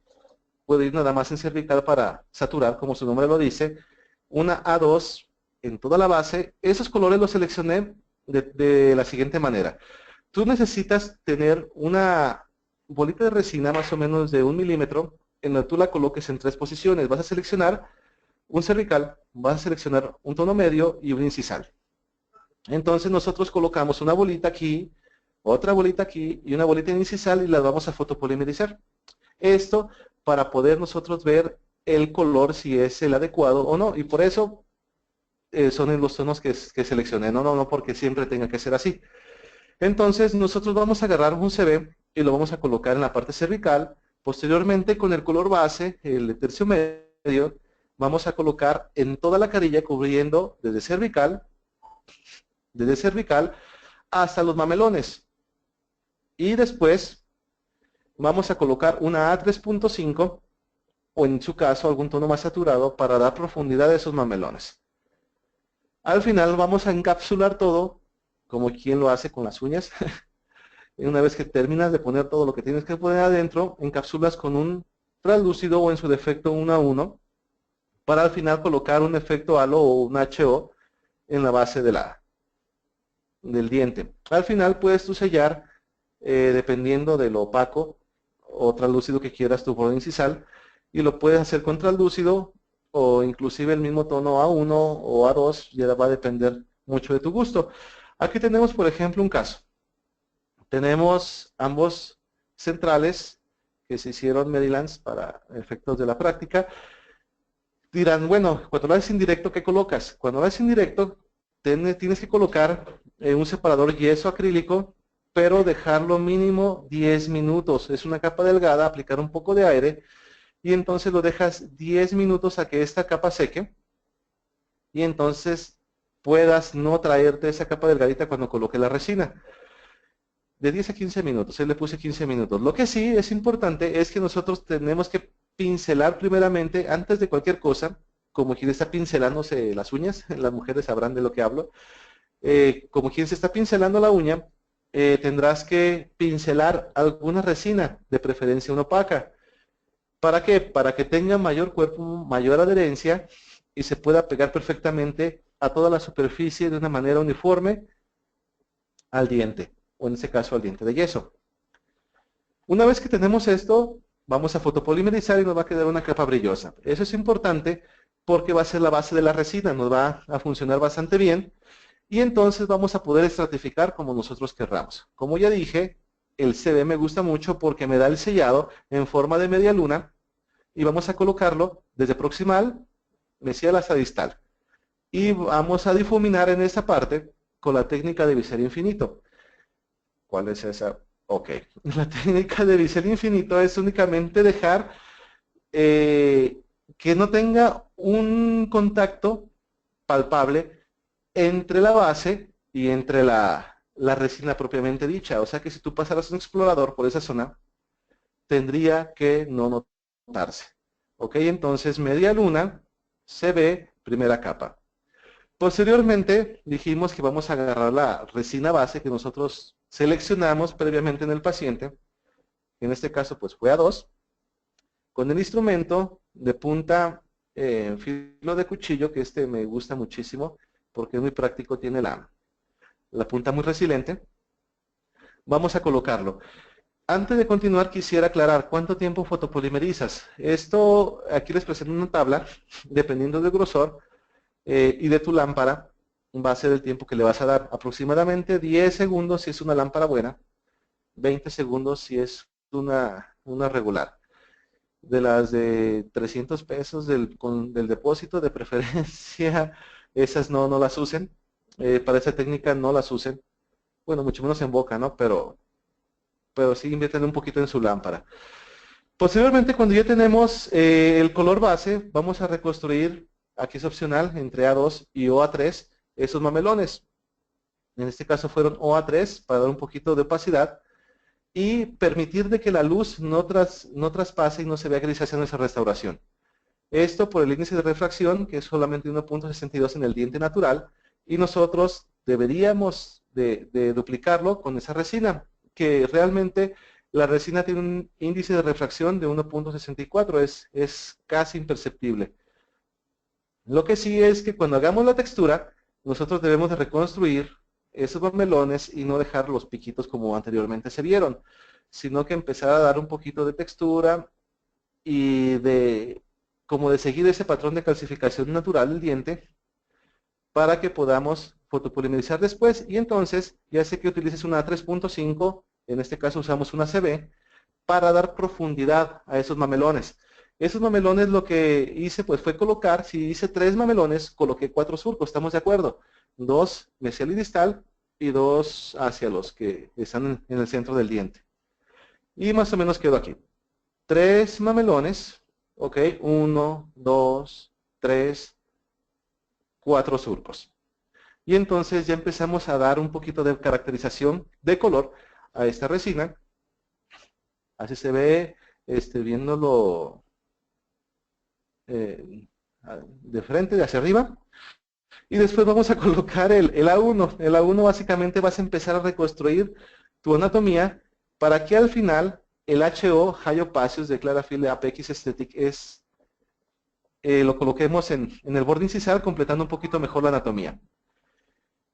puede ir nada más en cervical para saturar, como su nombre lo dice, una A2 en toda la base. Esos colores los seleccioné de la siguiente manera. Tú necesitas tener una bolita de resina más o menos de 1 milímetro, en donde tú la coloques en 3 posiciones. Vas a seleccionar un cervical, vas a seleccionar un tono medio y un incisal. Entonces nosotros colocamos una bolita aquí, otra bolita aquí y una bolita en incisal y las vamos a fotopolimerizar. Esto para poder nosotros ver el color, si es el adecuado o no. Y por eso son los tonos que seleccioné. No porque siempre tenga que ser así. Entonces nosotros vamos a agarrar un CB y lo vamos a colocar en la parte cervical. Posteriormente, con el color base, el de tercio medio, vamos a colocar en toda la carilla, cubriendo desde cervical hasta los mamelones. Y después vamos a colocar una A3.5 o en su caso algún tono más saturado para dar profundidad a esos mamelones. Al final vamos a encapsular todo, como quien lo hace con las uñas. Y una vez que terminas de poner todo lo que tienes que poner adentro, encapsulas con un translúcido o en su defecto 1 a 1, para al final colocar un efecto halo o un HO en la base del diente. Al final puedes tú sellar, dependiendo de lo opaco o translúcido que quieras tu borde incisal, y lo puedes hacer con translúcido o inclusive el mismo tono A1 o A2, ya va a depender mucho de tu gusto. Aquí tenemos, por ejemplo, un caso. Tenemos ambos centrales que se hicieron Medilans para efectos de la práctica. Dirán, bueno, cuando lo haces indirecto, ¿qué colocas? Cuando lo haces indirecto, tienes que colocar un separador yeso acrílico, pero dejarlo mínimo 10 minutos. Es una capa delgada, aplicar un poco de aire, y entonces lo dejas 10 minutos a que esta capa seque, y entonces puedas no traerte esa capa delgadita cuando coloque la resina. De 10 a 15 minutos, le puse 15 minutos. Lo que sí es importante es que nosotros tenemos que pincelar primeramente, antes de cualquier cosa, como quien está pincelándose las uñas, las mujeres sabrán de lo que hablo, como quien se está pincelando la uña, tendrás que pincelar alguna resina, de preferencia una opaca. ¿Para qué? Para que tenga mayor cuerpo, mayor adherencia y se pueda pegar perfectamente a toda la superficie de una manera uniforme al diente, o en este caso al diente de yeso. Una vez que tenemos esto, vamos a fotopolimerizar y nos va a quedar una capa brillosa. Eso es importante porque va a ser la base de la resina, nos va a funcionar bastante bien, y entonces vamos a poder estratificar como nosotros querramos. Como ya dije, el CB me gusta mucho porque me da el sellado en forma de media luna, y vamos a colocarlo desde proximal, mesial hasta distal. Y vamos a difuminar en esta parte con la técnica de biserio infinito. ¿Cuál es esa? Ok, la técnica de bisel infinito es únicamente dejar que no tenga un contacto palpable entre la base y entre la resina propiamente dicha. O sea que si tú pasaras un explorador por esa zona, tendría que no notarse. Ok, entonces media luna se ve primera capa. Posteriormente dijimos que vamos a agarrar la resina base que nosotros seleccionamos previamente en el paciente. En este caso pues fue A2. Con el instrumento de punta filo de cuchillo, que este me gusta muchísimo porque es muy práctico, tiene la punta muy resiliente. Vamos a colocarlo. Antes de continuar quisiera aclarar cuánto tiempo fotopolimerizas. Esto, aquí les presento una tabla, dependiendo del grosor y de tu lámpara, va a ser el tiempo que le vas a dar. Aproximadamente 10 segundos si es una lámpara buena, 20 segundos si es una regular. De las de 300 pesos del depósito, de preferencia, esas no las usen. Para esa técnica no las usen. Bueno, mucho menos en boca, ¿no? Pero sí invierten un poquito en su lámpara. Posteriormente, cuando ya tenemos el color base, vamos a reconstruir, aquí es opcional, entre A2 y OA3, esos mamelones. En este caso fueron OA3 para dar un poquito de opacidad y permitir de que la luz no traspase y no se vea grisácea en esa restauración. Esto por el índice de refracción, que es solamente 1.62 en el diente natural, y nosotros deberíamos de duplicarlo con esa resina, que realmente la resina tiene un índice de refracción de 1.64, es casi imperceptible. Lo que sí es que cuando hagamos la textura, nosotros debemos de reconstruir esos mamelones y no dejar los piquitos como anteriormente se vieron, sino que empezar a dar un poquito de textura y como de seguir ese patrón de calcificación natural del diente para que podamos fotopolimerizar después. Y entonces, ya sé que utilices una 3.5, en este caso usamos una CB, para dar profundidad a esos mamelones. Esos mamelones lo que hice pues fue colocar, si hice 3 mamelones, coloqué 4 surcos, ¿estamos de acuerdo? 2 mesial y distal y 2 hacia los que están en el centro del diente. Y más o menos quedó aquí. 3 mamelones, ok, 1, 2, 3, 4 surcos. Y entonces ya empezamos a dar un poquito de caracterización de color a esta resina. Así se ve, viéndolo de frente, de hacia arriba. Y después vamos a colocar el A1. El A1 básicamente vas a empezar a reconstruir tu anatomía para que al final el HO, High Opacious de Clarafil APX Aesthetic, lo coloquemos en el borde incisal, completando un poquito mejor la anatomía.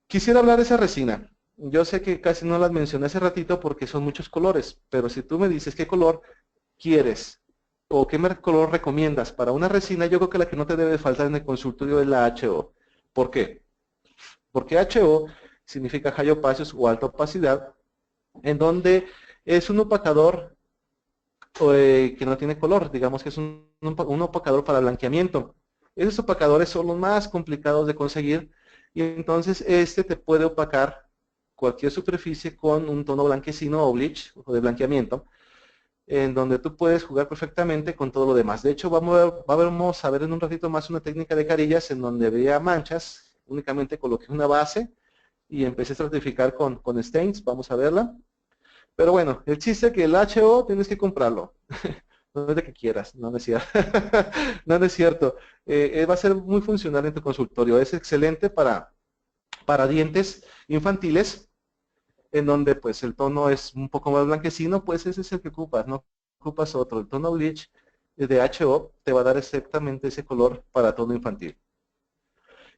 Quisiera hablar de esa resina. Yo sé que casi no las mencioné hace ratito porque son muchos colores, pero si tú me dices qué color quieres o qué color recomiendas para una resina, yo creo que la que no te debe faltar en el consultorio es la HO. ¿Por qué? Porque HO significa High Opacious o alta opacidad, en donde es un opacador que no tiene color, digamos que es un opacador para blanqueamiento. Esos opacadores son los más complicados de conseguir y entonces este te puede opacar cualquier superficie con un tono blanquecino o bleach o de blanqueamiento, en donde tú puedes jugar perfectamente con todo lo demás. De hecho, vamos a ver en un ratito más una técnica de carillas en donde había manchas, únicamente coloqué una base y empecé a estratificar con stains, vamos a verla. Pero bueno, el chiste es que el HO tienes que comprarlo. No es de que quieras, no es cierto. No es cierto. Va a ser muy funcional en tu consultorio. Es excelente para dientes infantiles, en donde pues el tono es un poco más blanquecino, pues ese es el que ocupas, no ocupas otro. El tono bleach de HO te va a dar exactamente ese color para tono infantil.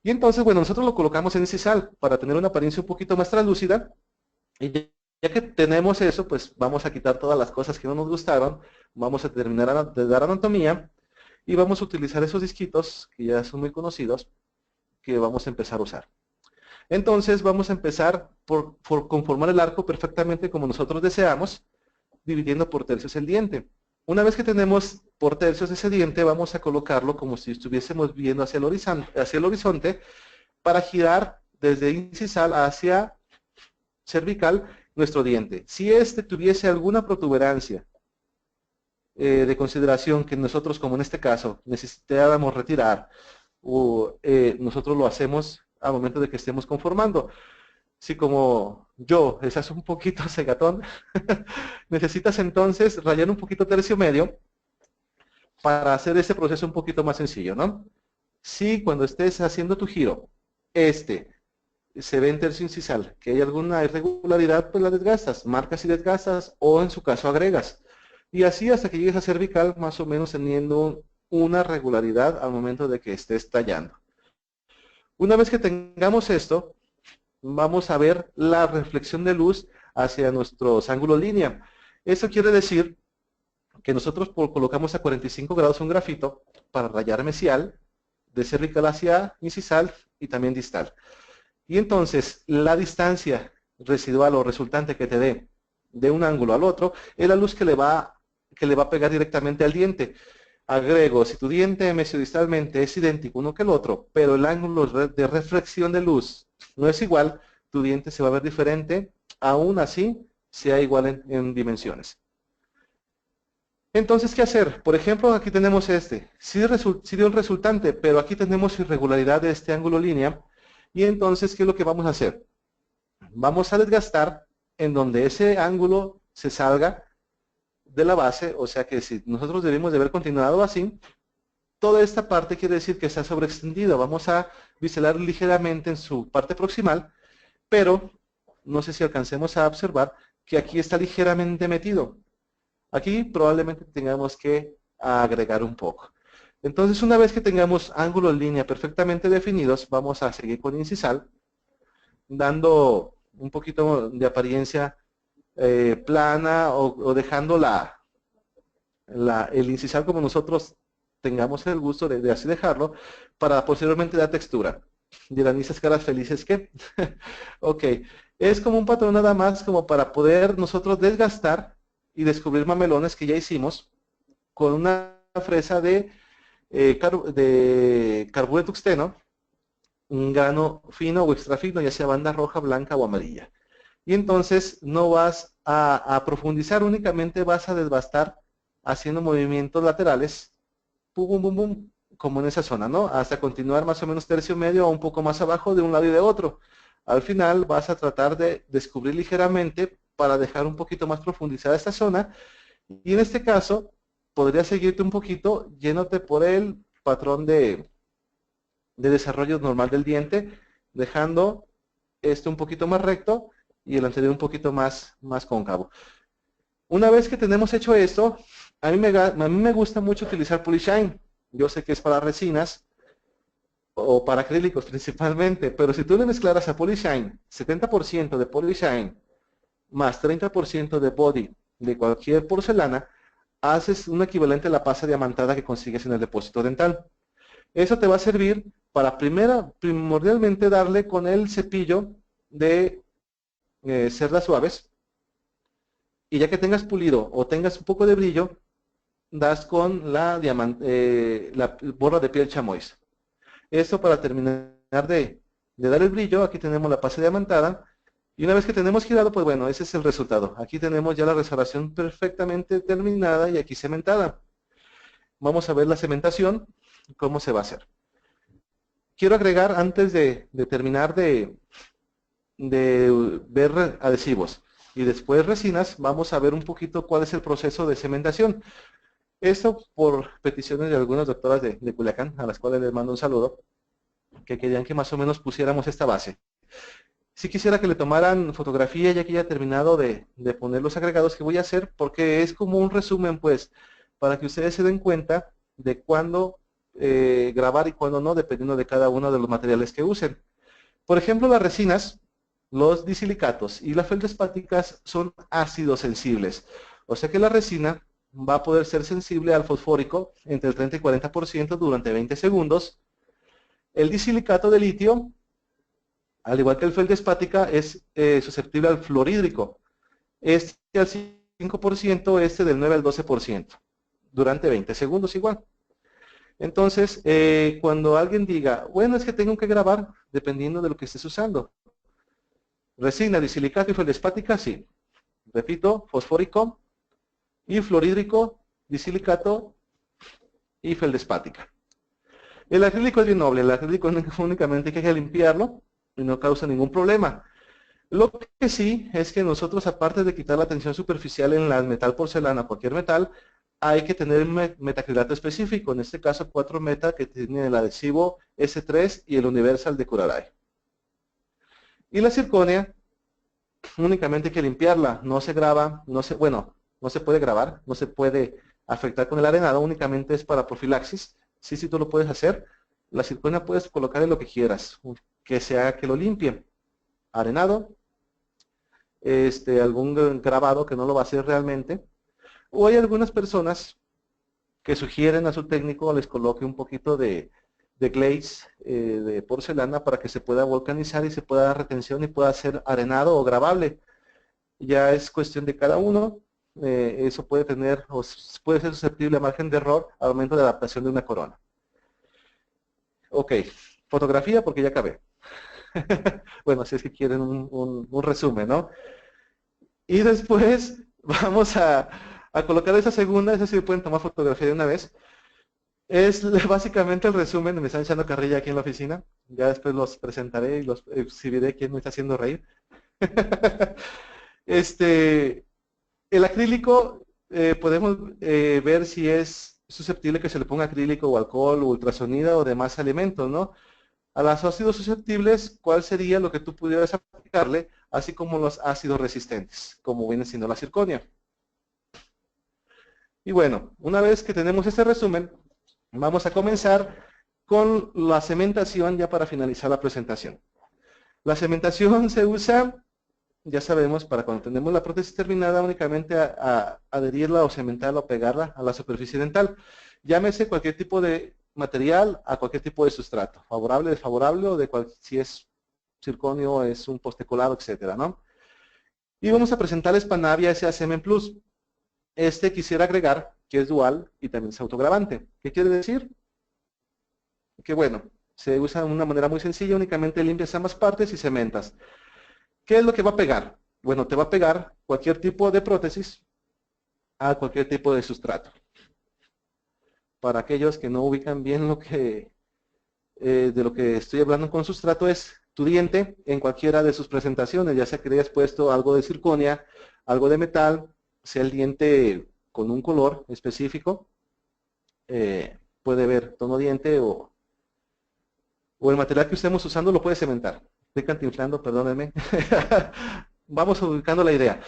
Y entonces, bueno, nosotros lo colocamos en incisal para tener una apariencia un poquito más translúcida. Y ya que tenemos eso, pues vamos a quitar todas las cosas que no nos gustaron, vamos a terminar de dar anatomía y vamos a utilizar esos disquitos que ya son muy conocidos que vamos a empezar a usar. Entonces vamos a empezar por conformar el arco perfectamente como nosotros deseamos, dividiendo por tercios el diente. Una vez que tenemos por tercios ese diente, vamos a colocarlo como si estuviésemos viendo hacia el horizonte para girar desde incisal hacia cervical, nuestro diente. Si este tuviese alguna protuberancia de consideración que nosotros, como en este caso, necesitáramos retirar, o nosotros lo hacemos al momento de que estemos conformando. Si como yo estás un poquito cegatón, necesitas entonces rayar un poquito tercio medio para hacer ese proceso un poquito más sencillo, ¿no? Si cuando estés haciendo tu giro, se ve en tercio incisal, que hay alguna irregularidad, pues la desgastas, marcas y desgastas, o en su caso agregas. Y así hasta que llegues a cervical, más o menos teniendo una regularidad al momento de que estés tallando. Una vez que tengamos esto, vamos a ver la reflexión de luz hacia nuestros ángulos línea. Eso quiere decir que nosotros colocamos a 45 grados un grafito para rayar mesial, de cervical hacia incisal y también distal. Y entonces la distancia residual o resultante que te dé de un ángulo al otro es la luz que le va a pegar directamente al diente. Agrego, si tu diente mesiodistalmente es idéntico uno que el otro, pero el ángulo de reflexión de luz no es igual, tu diente se va a ver diferente, aún así sea igual en dimensiones. Entonces, ¿qué hacer? Por ejemplo, aquí tenemos sí dio el resultante, pero aquí tenemos irregularidad de este ángulo línea, y entonces, ¿qué es lo que vamos a hacer? Vamos a desgastar en donde ese ángulo se salga de la base, o sea que si nosotros debimos de haber continuado así, toda esta parte quiere decir que está sobreextendida. Vamos a biselar ligeramente en su parte proximal, pero no sé si alcancemos a observar que aquí está ligeramente metido. Aquí probablemente tengamos que agregar un poco. Entonces, una vez que tengamos ángulos línea perfectamente definidos, vamos a seguir con incisal, dando un poquito de apariencia plana o dejando el incisal como nosotros tengamos el gusto de así dejarlo, para posteriormente dar textura. Dirán, ¿y esas caras felices qué? Ok, es como un patrón nada más como para poder nosotros desgastar y descubrir mamelones que ya hicimos con una fresa de carburo de tuxteno, un grano fino o extra fino, ya sea banda roja, blanca o amarilla. Y entonces no vas a profundizar, únicamente vas a desbastar haciendo movimientos laterales, pum, pum, pum, pum, como en esa zona, ¿no? Hasta continuar más o menos tercio medio o un poco más abajo de un lado y de otro. Al final vas a tratar de descubrir ligeramente para dejar un poquito más profundizada esta zona. Y en este caso, podrías seguirte un poquito yéndote por el patrón de desarrollo normal del diente, dejando esto un poquito más recto y el anterior un poquito más cóncavo. Una vez que tenemos hecho esto, a mí me gusta mucho utilizar Polishine. Yo sé que es para resinas o para acrílicos principalmente, pero si tú le mezclaras a Polishine 70% de Polishine más 30% de body de cualquier porcelana, haces un equivalente a la pasta diamantada que consigues en el depósito dental. Eso te va a servir para primordialmente darle con el cepillo de cerdas suaves, y ya que tengas pulido o tengas un poco de brillo, das con la borra de piel chamois. Esto para terminar de dar el brillo. Aquí tenemos la pasta diamantada, y una vez que tenemos girado, pues bueno, ese es el resultado. Aquí tenemos ya la restauración perfectamente terminada y aquí cementada. Vamos a ver la cementación, cómo se va a hacer. Quiero agregar, antes de terminar de ver adhesivos y después resinas, vamos a ver un poquito cuál es el proceso de cementación. Esto por peticiones de algunas doctoras de Culiacán, a las cuales les mando un saludo, que querían que más o menos pusiéramos esta base. Si quisiera que le tomaran fotografía ya que ya he terminado de poner los agregados que voy a hacer, porque es como un resumen, pues, para que ustedes se den cuenta de cuándo grabar y cuándo no, dependiendo de cada uno de los materiales que usen. Por ejemplo, las resinas, los disilicatos y las feldespáticas son ácidos sensibles. O sea que la resina va a poder ser sensible al fosfórico entre el 30 y 40% durante 20 segundos. El disilicato de litio, al igual que el feldespática, es susceptible al fluorhídrico. Este al 5%, este del 9 al 12%, durante 20 segundos igual. Entonces, cuando alguien diga, bueno, es que tengo que grabar, dependiendo de lo que estés usando. Resina, disilicato y feldespática, sí. Repito, fosfórico y fluorhídrico, disilicato y feldespática. El acrílico es bien noble, el acrílico únicamente hay que limpiarlo y no causa ningún problema. Lo que sí es que nosotros, aparte de quitar la tensión superficial en la metal porcelana, cualquier metal, hay que tener un metacrilato específico, en este caso 4-meta, que tiene el adhesivo S3 y el Universal de Curaray. Y la circonia, únicamente hay que limpiarla, no se graba, no se puede grabar, no se puede afectar con el arenado, únicamente es para profilaxis. Sí, tú lo puedes hacer. La circonia puedes colocarle lo que quieras, que sea que lo limpie. Arenado, algún grabado que no lo va a hacer realmente. O hay algunas personas que sugieren a su técnico les coloque un poquito de glaze de porcelana para que se pueda volcanizar y se pueda dar retención y pueda ser arenado o grabable. Ya es cuestión de cada uno. Eso puede tener o puede ser susceptible a margen de error al momento de adaptación de una corona. Ok, fotografía porque ya acabé. Bueno, si es que quieren un resumen, ¿no? Y después vamos a colocar esa segunda, esa sí pueden tomar fotografía de una vez. Es básicamente el resumen, me están echando carrilla aquí en la oficina. Ya después los presentaré y los exhibiré quién me está haciendo reír. El acrílico podemos ver si es susceptible que se le ponga acrílico o alcohol o ultrasonido o demás elementos, ¿no? A los ácidos susceptibles, ¿cuál sería lo que tú pudieras aplicarle? Así como los ácidos resistentes, como viene siendo la circonia. Y bueno, una vez que tenemos este resumen, vamos a comenzar con la cementación ya para finalizar la presentación. La cementación se usa, ya sabemos, para cuando tenemos la prótesis terminada, únicamente a adherirla o cementarla o pegarla a la superficie dental. Llámese cualquier tipo de material a cualquier tipo de sustrato, favorable, desfavorable, o si es circonio, es un postecolado, etcétera, ¿no? Y vamos a presentarles Panavia SA Cemen Plus. Quisiera agregar que es dual y también es autogravante. ¿Qué quiere decir? Que bueno, se usa de una manera muy sencilla, únicamente limpias ambas partes y cementas. ¿Qué es lo que va a pegar? Bueno, te va a pegar cualquier tipo de prótesis a cualquier tipo de sustrato. Para aquellos que no ubican bien de lo que estoy hablando con sustrato, es tu diente en cualquiera de sus presentaciones, ya sea que le hayas puesto algo de circonia, algo de metal, sea el diente con un color específico, puede ver tono diente o el material que estemos usando lo puede cementar. Estoy cantinflando, perdónenme. Vamos ubicando la idea.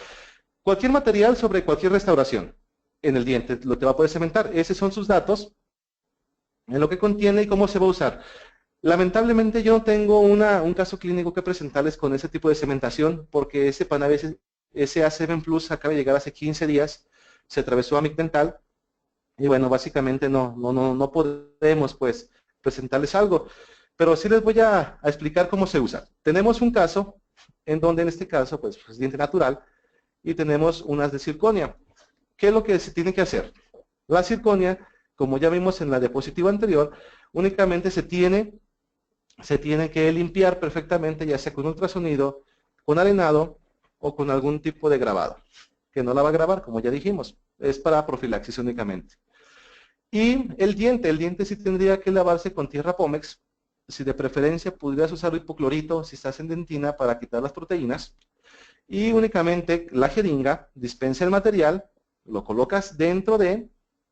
Cualquier material sobre cualquier restauración en el diente lo te va a poder cementar. Esos son sus datos, en lo que contiene y cómo se va a usar. Lamentablemente yo no tengo un caso clínico que presentarles con ese tipo de cementación, porque ese Panavia SA Cemen Plus acaba de llegar hace 15 días, se atravesó a mi dental, y bueno, básicamente no podemos pues presentarles algo. Pero sí les voy a explicar cómo se usa. Tenemos un caso en donde en este caso pues es diente natural y tenemos unas de circonia. ¿Qué es lo que se tiene que hacer? La circonia, como ya vimos en la diapositiva anterior, únicamente se tiene que limpiar perfectamente, ya sea con ultrasonido, con arenado o con algún tipo de grabado, que no la va a grabar, como ya dijimos, es para profilaxis únicamente. Y el diente sí tendría que lavarse con tierra Pómex. Si de preferencia pudieras usar hipoclorito si estás en dentina para quitar las proteínas, y únicamente la jeringa dispensa el material, lo colocas dentro de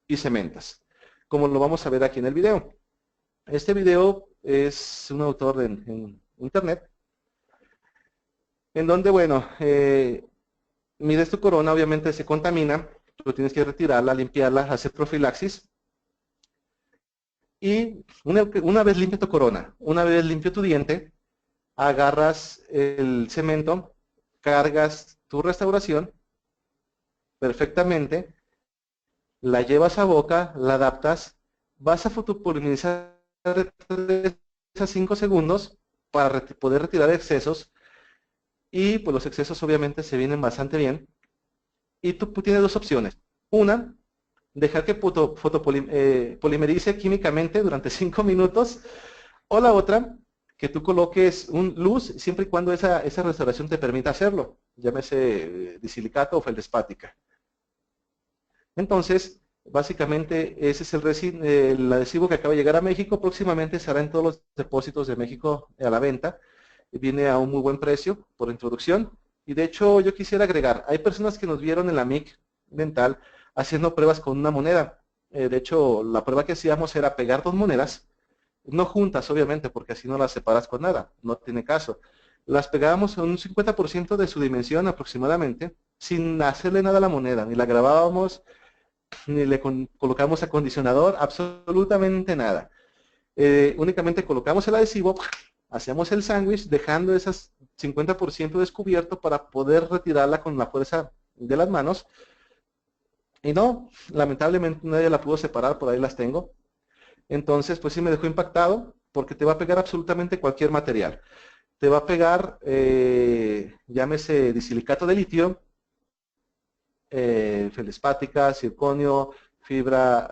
y cementas, como lo vamos a ver aquí en el video. Este video es un autor en internet, en donde, bueno, mides tu corona, obviamente se contamina, tú tienes que retirarla, limpiarla, hacer profilaxis. Y una vez limpia tu corona, una vez limpio tu diente, agarras el cemento, cargas tu restauración perfectamente, la llevas a boca, la adaptas, vas a fotopolimerizar de 3 a 5 segundos para poder retirar excesos, y pues los excesos obviamente se vienen bastante bien. Y tú tienes dos opciones. Una, dejar que polimerice químicamente durante 5 minutos, o la otra, que tú coloques un luz siempre y cuando esa restauración te permita hacerlo, llámese disilicato o feldespática. Entonces, básicamente ese es el adhesivo que acaba de llegar a México, próximamente estará en todos los depósitos de México a la venta, viene a un muy buen precio por introducción, y de hecho yo quisiera agregar, hay personas que nos vieron en la MIC dental haciendo pruebas con una moneda. De hecho, la prueba que hacíamos era pegar dos monedas, no juntas obviamente, porque así no las separas con nada, no tiene caso. Las pegábamos en un 50% de su dimensión aproximadamente, sin hacerle nada a la moneda, ni la grabábamos, ni le colocamos acondicionador, absolutamente nada. Únicamente colocamos el adhesivo, hacíamos el sándwich, dejando esas 50% descubierto para poder retirarla con la fuerza de las manos. Y no, lamentablemente nadie la pudo separar, por ahí las tengo. Entonces, pues sí me dejó impactado, porque te va a pegar absolutamente cualquier material. Te va a pegar, llámese disilicato de litio, feldespática, circonio, fibra,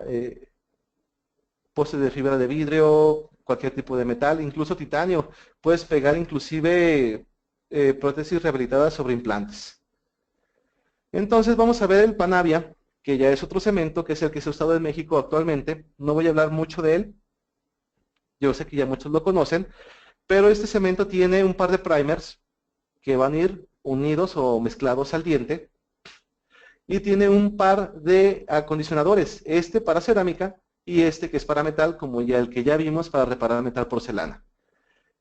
postes de fibra de vidrio, cualquier tipo de metal, incluso titanio. Puedes pegar inclusive prótesis rehabilitadas sobre implantes. Entonces vamos a ver el Panavia, que ya es otro cemento, que es el que se ha usado en México actualmente. No voy a hablar mucho de él, yo sé que ya muchos lo conocen, pero este cemento tiene un par de primers que van a ir unidos o mezclados al diente, y tiene un par de acondicionadores, este para cerámica y este que es para metal, como ya el que ya vimos para reparar metal porcelana.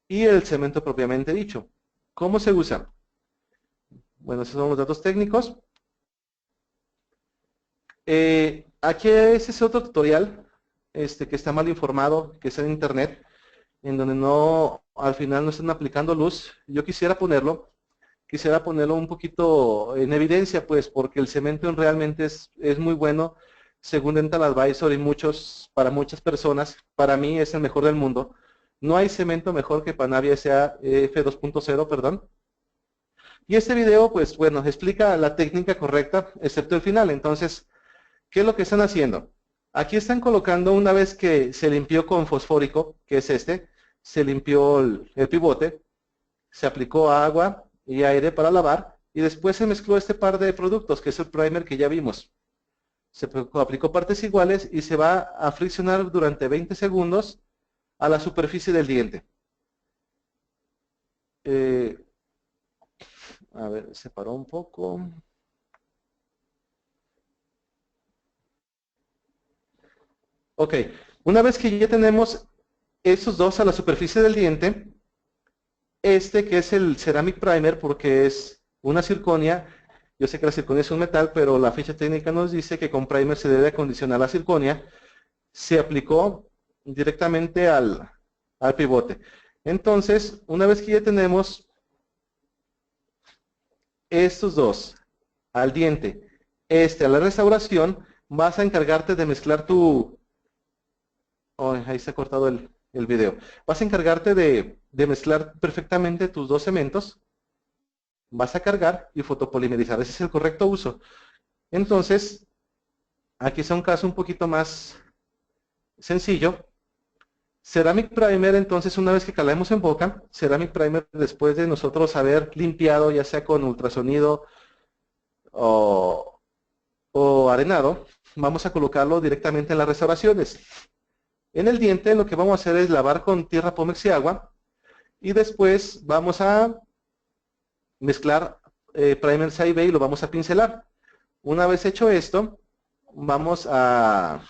Y el cemento propiamente dicho. ¿Cómo se usa? Bueno, esos son los datos técnicos. Aquí ese es otro tutorial que está mal informado, que está en internet, en donde no, al final no están aplicando luz. Yo quisiera ponerlo un poquito en evidencia, pues, porque el cemento realmente es muy bueno, según Dental Advisor y para muchas personas, para mí es el mejor del mundo. No hay cemento mejor que Panavia F2.0, perdón. Y este video, pues, bueno, explica la técnica correcta, excepto el final. Entonces, ¿qué es lo que están haciendo? Aquí están colocando, una vez que se limpió con fosfórico, que es se limpió el pivote, se aplicó agua y aire para lavar, y después se mezcló este par de productos, que es el primer que ya vimos. Se aplicó partes iguales y se va a friccionar durante 20 segundos a la superficie del diente. A ver, se paró un poco. Ok, una vez que ya tenemos estos dos a la superficie del diente, que es el Ceramic Primer, porque es una circonia. Yo sé que la circonia es un metal, pero la ficha técnica nos dice que con primer se debe acondicionar la circonia. Se aplicó directamente al pivote. Entonces, una vez que ya tenemos estos dos al diente, a la restauración, vas a encargarte de mezclar oh, ahí se ha cortado el video. Vas a encargarte de mezclar perfectamente tus dos cementos. Vas a cargar y fotopolimerizar. Ese es el correcto uso. Entonces, aquí es un caso un poquito más sencillo. Ceramic Primer, entonces, una vez que calamos en boca, Ceramic Primer, después de nosotros haber limpiado, ya sea con ultrasonido o arenado, vamos a colocarlo directamente en las restauraciones. En el diente lo que vamos a hacer es lavar con tierra Pómex y agua, y después vamos a mezclar primer Saibe y lo vamos a pincelar. Una vez hecho esto, vamos a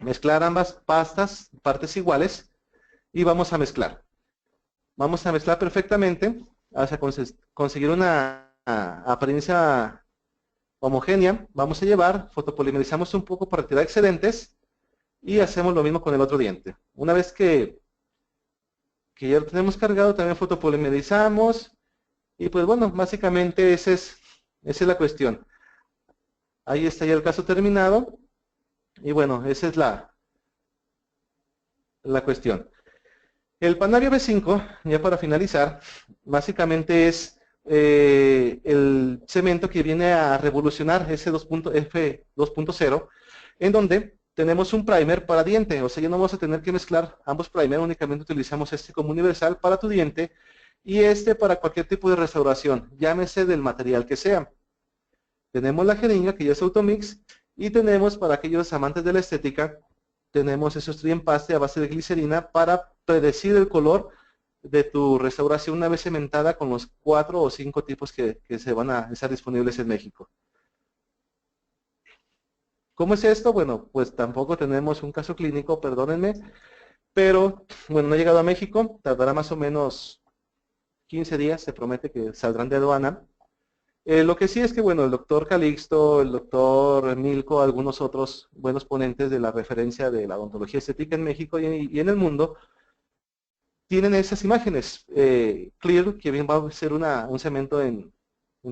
mezclar ambas pastas, partes iguales, y vamos a mezclar. Vamos a mezclar perfectamente hasta conseguir una apariencia homogénea. Vamos a llevar, fotopolimerizamos un poco para retirar excedentes y hacemos lo mismo con el otro diente. Una vez que ya lo tenemos cargado, también fotopolimerizamos. Y pues bueno, básicamente esa es la cuestión. Ahí está ya el caso terminado. Y bueno, esa es la cuestión. El Panavia V5, ya para finalizar, básicamente es el cemento que viene a revolucionar ese F2.0, en donde tenemos un primer para diente, o sea, ya no vamos a tener que mezclar ambos primer, únicamente utilizamos este como universal para tu diente y este para cualquier tipo de restauración, llámese del material que sea. Tenemos la jeringa, que ya es Automix, y tenemos para aquellos amantes de la estética, tenemos esos Tri-Empaste a base de glicerina para predecir el color de tu restauración una vez cementada con los 4 o 5 tipos que se van a estar disponibles en México. ¿Cómo es esto? Bueno, pues tampoco tenemos un caso clínico, perdónenme, pero bueno, no ha llegado a México, tardará más o menos 15 días, se promete que saldrán de aduana. Lo que sí es que, bueno, el doctor Calixto, el doctor Milko, algunos otros buenos ponentes de la referencia de la odontología estética en México y en el mundo, tienen esas imágenes. Clear, que bien va a ser un cemento en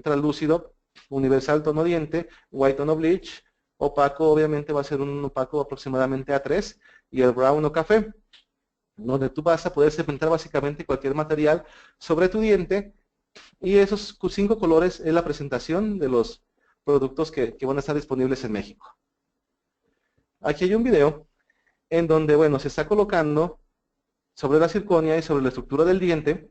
translúcido, universal tono diente, white tono bleach, opaco obviamente va a ser un opaco aproximadamente A3, y el brown o café, donde tú vas a poder cementar básicamente cualquier material sobre tu diente, y esos 5 colores es la presentación de los productos que van a estar disponibles en México. Aquí hay un video en donde, bueno, se está colocando sobre la circonia y sobre la estructura del diente,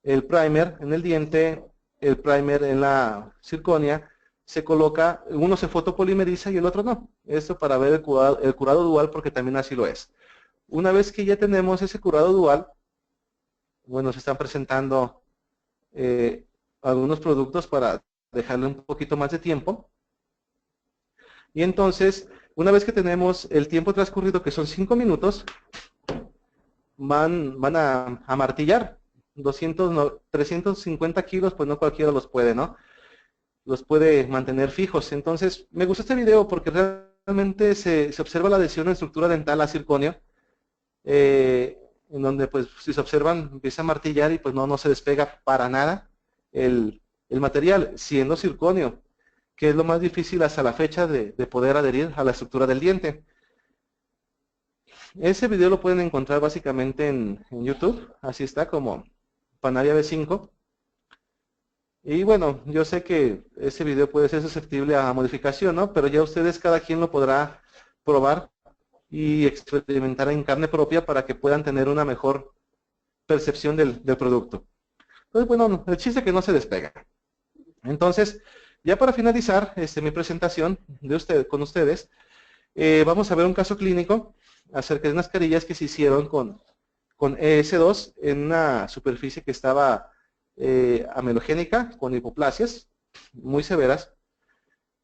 el primer en el diente, el primer en la circonia, se coloca, uno se fotopolimeriza y el otro no. Esto para ver el curado dual, porque también así lo es. Una vez que ya tenemos ese curado dual, bueno, se están presentando algunos productos para dejarle un poquito más de tiempo. Y entonces, una vez que tenemos el tiempo transcurrido, que son 5 minutos, van a martillar 350 kilos, pues no cualquiera los puede, ¿no? Los puede mantener fijos. Entonces, me gustó este video porque realmente se observa la adhesión en estructura dental a circonio, en donde, pues, si se observan, empieza a martillar y pues no se despega para nada el material, siendo circonio, que es lo más difícil hasta la fecha de poder adherir a la estructura del diente. Ese video lo pueden encontrar básicamente en YouTube, así está, como Panaria B5. Y bueno, yo sé que ese video puede ser susceptible a modificación, ¿no? Pero ya ustedes, cada quien lo podrá probar y experimentar en carne propia para que puedan tener una mejor percepción del producto. Entonces, bueno, el chiste es que no se despega. Entonces, ya para finalizar mi presentación con ustedes, vamos a ver un caso clínico acerca de unas carillas que se hicieron con ES2 en una superficie que estaba amelogénica, con hipoplasias muy severas.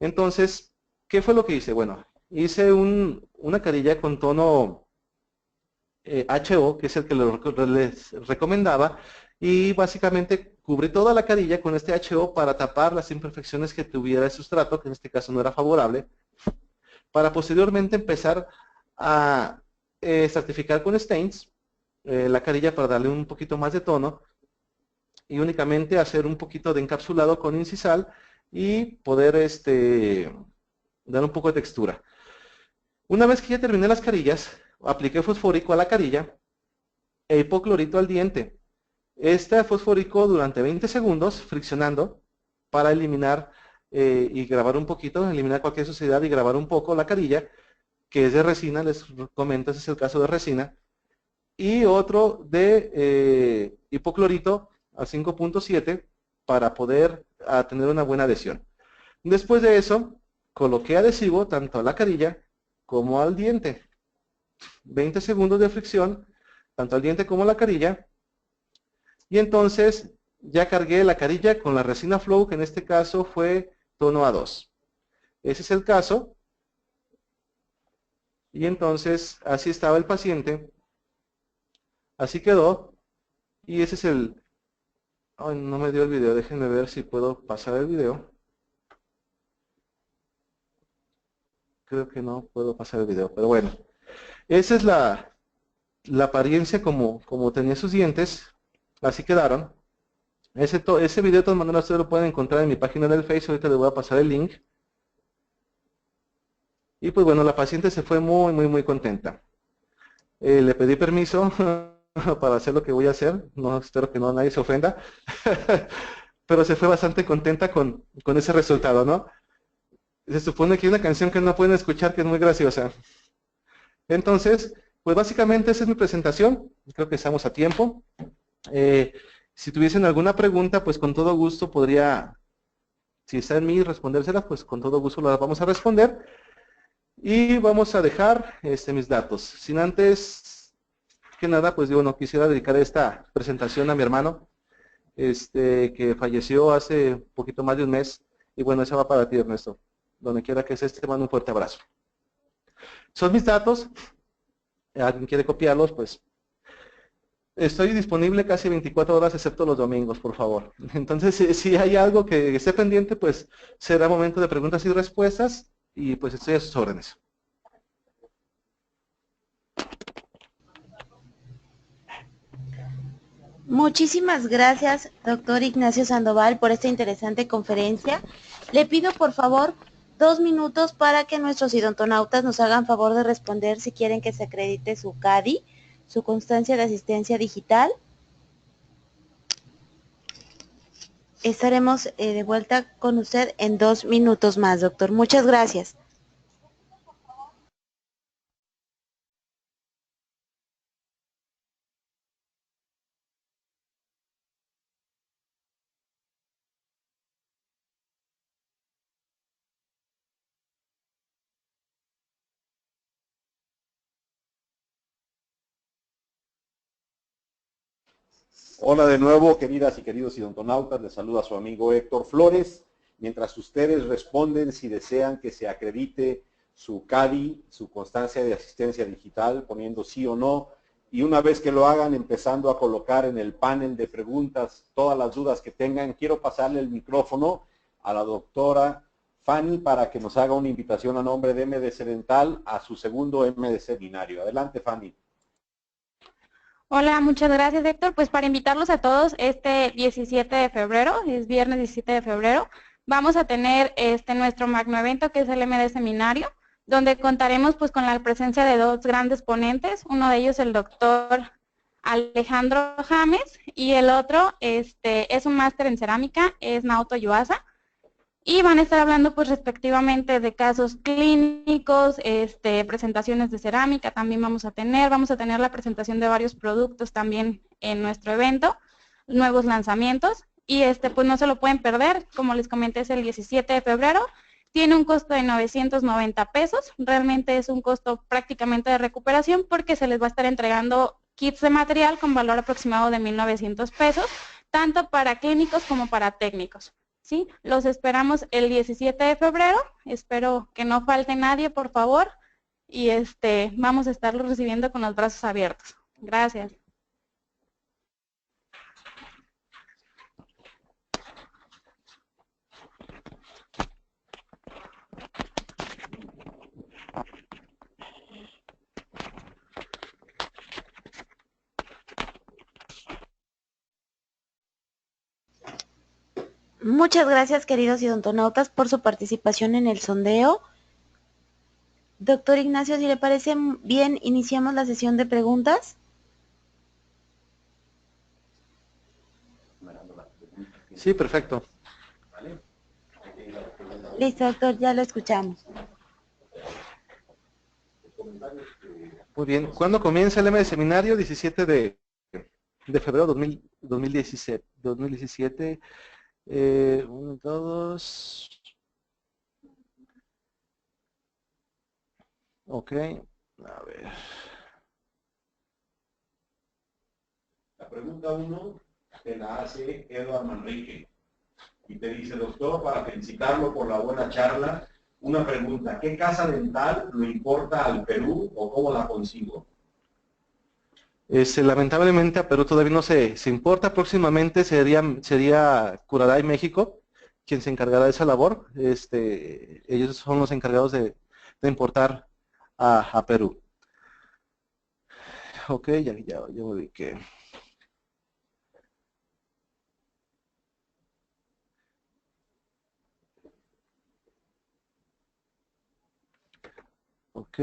Entonces, ¿qué fue lo que hice? Bueno, hice una carilla con tono HO, que es el que les recomendaba, y básicamente cubrí toda la carilla con este HO para tapar las imperfecciones que tuviera el sustrato, que en este caso no era favorable, para posteriormente empezar a certificar con stains la carilla para darle un poquito más de tono y únicamente hacer un poquito de encapsulado con incisal y poder dar un poco de textura. Una vez que ya terminé las carillas, apliqué fosfórico a la carilla e hipoclorito al diente. Este fosfórico durante 20 segundos friccionando para eliminar y grabar un poquito, eliminar cualquier suciedad y grabar un poco la carilla, que es de resina, les comento, ese es el caso de resina, y otro de hipoclorito a 5.7 para poder tener una buena adhesión. Después de eso, coloqué adhesivo tanto a la carilla como al diente. 20 segundos de fricción, tanto al diente como a la carilla, y entonces ya cargué la carilla con la resina Flow, que en este caso fue tono A2. Ese es el caso. Y entonces así estaba el paciente, así quedó, y ese es el... Ay, no me dio el video, déjenme ver si puedo pasar el video. Creo que no puedo pasar el video, pero bueno. Esa es la apariencia como tenía sus dientes, así quedaron. Ese video de todas maneras ustedes lo pueden encontrar en mi página del Facebook, ahorita les voy a pasar el link. Y pues bueno, la paciente se fue muy contenta. Le pedí permiso para hacer lo que voy a hacer, no espero que nadie se ofenda, pero se fue bastante contenta con ese resultado, ¿no? Se supone que hay una canción que no pueden escuchar que es muy graciosa. Entonces, pues básicamente esa es mi presentación. Creo que estamos a tiempo. Si tuviesen alguna pregunta, pues con todo gusto podría, si está en mí respondérselas, pues con todo gusto las vamos a responder. Y vamos a dejar mis datos. Sin antes que nada, pues yo no quisiera dedicar esta presentación a mi hermano, que falleció hace un poquito más de un mes. Y bueno, esa va para ti, Ernesto. Donde quiera que estés, te mando un fuerte abrazo. Son mis datos. ¿Alguien quiere copiarlos? Pues estoy disponible casi 24 horas, excepto los domingos, por favor. Entonces, si hay algo que esté pendiente, pues será momento de preguntas y respuestas, y pues estoy a sus órdenes. Muchísimas gracias, doctor Ignacio Sandoval, por esta interesante conferencia. Le pido, por favor, 2 minutos para que nuestros idontonautas nos hagan favor de responder si quieren que se acredite su CADI, su constancia de asistencia digital. Estaremos de vuelta con usted en 2 minutos más, doctor. Muchas gracias. Hola de nuevo, queridas y queridos idontonautas, les saluda su amigo Héctor Flores. Mientras ustedes responden si desean que se acredite su CADI, su constancia de asistencia digital, poniendo sí o no, y una vez que lo hagan, empezando a colocar en el panel de preguntas todas las dudas que tengan, quiero pasarle el micrófono a la doctora Fanny para que nos haga una invitación a nombre de MDC Dental a su segundo MDC binario. Adelante, Fanny. Hola, muchas gracias, Héctor. Pues para invitarlos a todos, este 17 de febrero, es viernes 17 de febrero, vamos a tener nuestro magno evento, que es el MD Seminario, donde contaremos pues con la presencia de 2 grandes ponentes, uno de ellos el doctor Alejandro James, y el otro es un máster en cerámica, es Naoto Yuasa. Y van a estar hablando pues respectivamente de casos clínicos, presentaciones de cerámica también vamos a tener la presentación de varios productos también en nuestro evento, nuevos lanzamientos, y pues no se lo pueden perder, como les comenté es el 17 de febrero, tiene un costo de 990 pesos, realmente es un costo prácticamente de recuperación porque se les va a estar entregando kits de material con valor aproximado de 1,900 pesos, tanto para clínicos como para técnicos. ¿Sí? Los esperamos el 17 de febrero, espero que no falte nadie, por favor, y vamos a estarlos recibiendo con los brazos abiertos. Gracias. Muchas gracias, queridos idontonautas, por su participación en el sondeo. Doctor Ignacio, si le parece bien, iniciamos la sesión de preguntas. Sí, perfecto. Listo, doctor, ya lo escuchamos. Muy bien. ¿Cuándo comienza el MD Seminario? 17 de febrero de 2017. 1, 2. Ok. A ver. La pregunta 1 te la hace Eduardo Manrique y te dice, doctor, para felicitarlo por la buena charla, una pregunta, ¿qué casa dental lo importa al Perú o cómo la consigo? Lamentablemente a Perú todavía no se importa, próximamente sería Curaday México quien se encargará de esa labor, ellos son los encargados de importar a Perú. Ok, ya me ubiqué. Ok.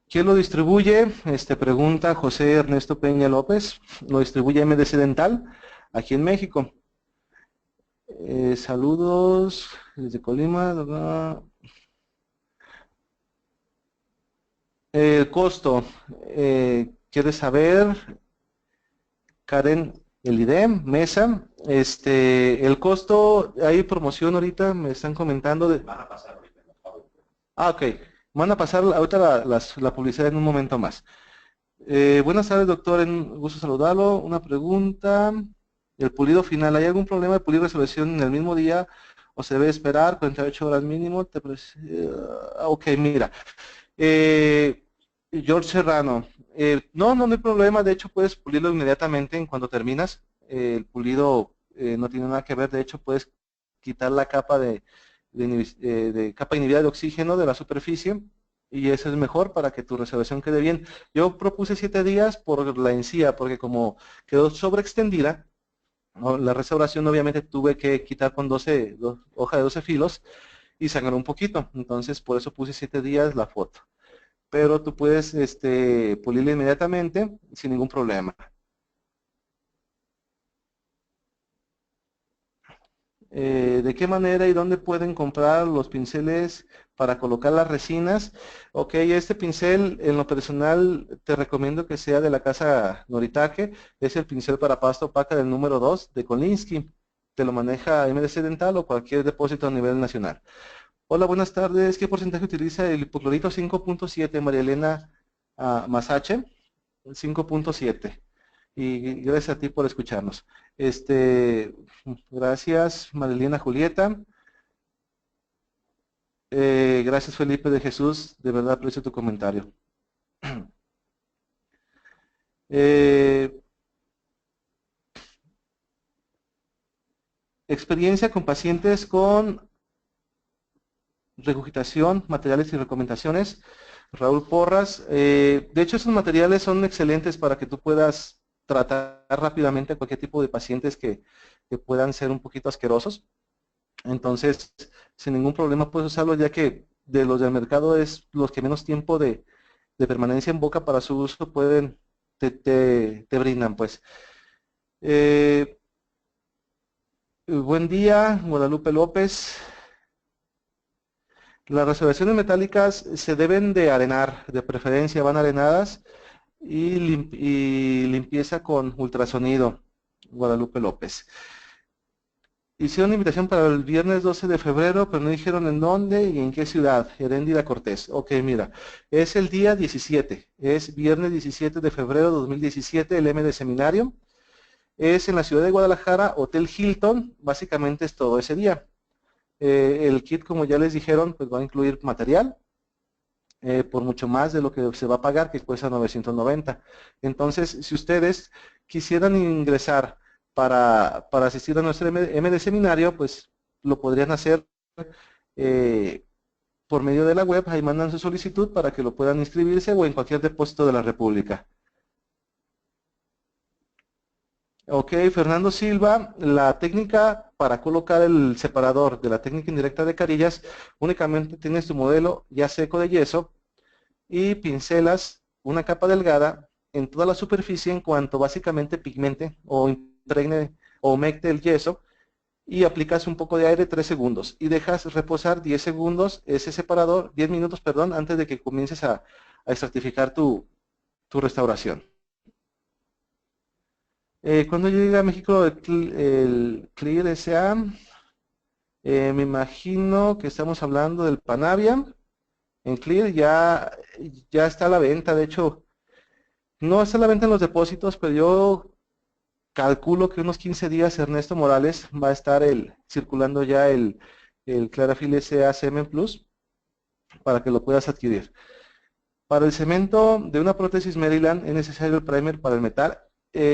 ¿Quién lo distribuye? Pregunta José Ernesto Peña López. Lo distribuye MDC Dental, aquí en México. Saludos desde Colima. El costo, ¿quieres saber, Karen, el IDEM, Mesa? El costo, hay promoción ahorita, me están comentando de... Van a pasar ahorita. Ok, van a pasar ahorita la publicidad en un momento más. Buenas tardes, doctor, un gusto saludarlo. Una pregunta, el pulido final, ¿hay algún problema de pulir resolución en el mismo día o se debe esperar 48 horas mínimo? Ok, mira. George Serrano, no hay problema, de hecho puedes pulirlo inmediatamente en cuando terminas. El pulido no tiene nada que ver, de hecho puedes quitar la capa de capa inhibida de oxígeno de la superficie y eso es mejor para que tu restauración quede bien. Yo propuse 7 días por la encía, porque como quedó sobreextendida, ¿no? La restauración obviamente tuve que quitar con hoja de 12 filos y sangró un poquito, entonces por eso puse 7 días la foto. Pero tú puedes pulirla inmediatamente sin ningún problema. ¿De qué manera y dónde pueden comprar los pinceles para colocar las resinas? Ok, este pincel en lo personal te recomiendo que sea de la casa Noritake. Es el pincel para pasta opaca del número 2 de Kolinsky. Te lo maneja MDC Dental o cualquier depósito a nivel nacional. Hola, buenas tardes. ¿Qué porcentaje utiliza el hipoclorito 5.7, María Elena Masache? 5.7. Y gracias a ti por escucharnos. Gracias, Marilena Julieta. Gracias, Felipe de Jesús. De verdad aprecio tu comentario. Experiencia con pacientes con regurgitación, materiales y recomendaciones. Raúl Porras. De hecho, esos materiales son excelentes para que tú puedas tratar rápidamente a cualquier tipo de pacientes que puedan ser un poquito asquerosos. Entonces, sin ningún problema puedes usarlo, ya que de los del mercado es los que menos tiempo de permanencia en boca para su uso te brindan, pues. Buen día, Guadalupe López. Las restauraciones metálicas se deben de arenar, de preferencia van arenadas y limpieza con ultrasonido, Guadalupe López. Hicieron invitación para el viernes 12 de febrero, pero no dijeron en dónde y en qué ciudad. Heréndira Cortés. Ok, mira, es el día 17, es viernes 17 de febrero de 2017, el M de seminario. Es en la ciudad de Guadalajara, Hotel Hilton, básicamente es todo ese día. El kit, como ya les dijeron, pues va a incluir material, por mucho más de lo que se va a pagar, que cuesta 990. Entonces, si ustedes quisieran ingresar para asistir a nuestro M de seminario, pues lo podrían hacer por medio de la web, ahí mandan su solicitud para que lo puedan inscribirse o en cualquier depósito de la República. Ok, Fernando Silva, la técnica para colocar el separador de la técnica indirecta de carillas, únicamente tienes tu modelo ya seco de yeso y pincelas una capa delgada en toda la superficie en cuanto básicamente pigmente o impregne o humecte el yeso y aplicas un poco de aire 3 segundos y dejas reposar 10 segundos ese separador, 10 minutos, perdón, antes de que comiences a estratificar tu restauración. Cuando llegue a México el Clear S.A., me imagino que estamos hablando del Panaviam. En Clear ya está a la venta, de hecho, no está a la venta en los depósitos, pero yo calculo que unos 15 días Ernesto Morales va a estar circulando ya el Clarafil S.A. Semen Plus para que lo puedas adquirir. Para el cemento de una prótesis Maryland, ¿es necesario el primer para el metal?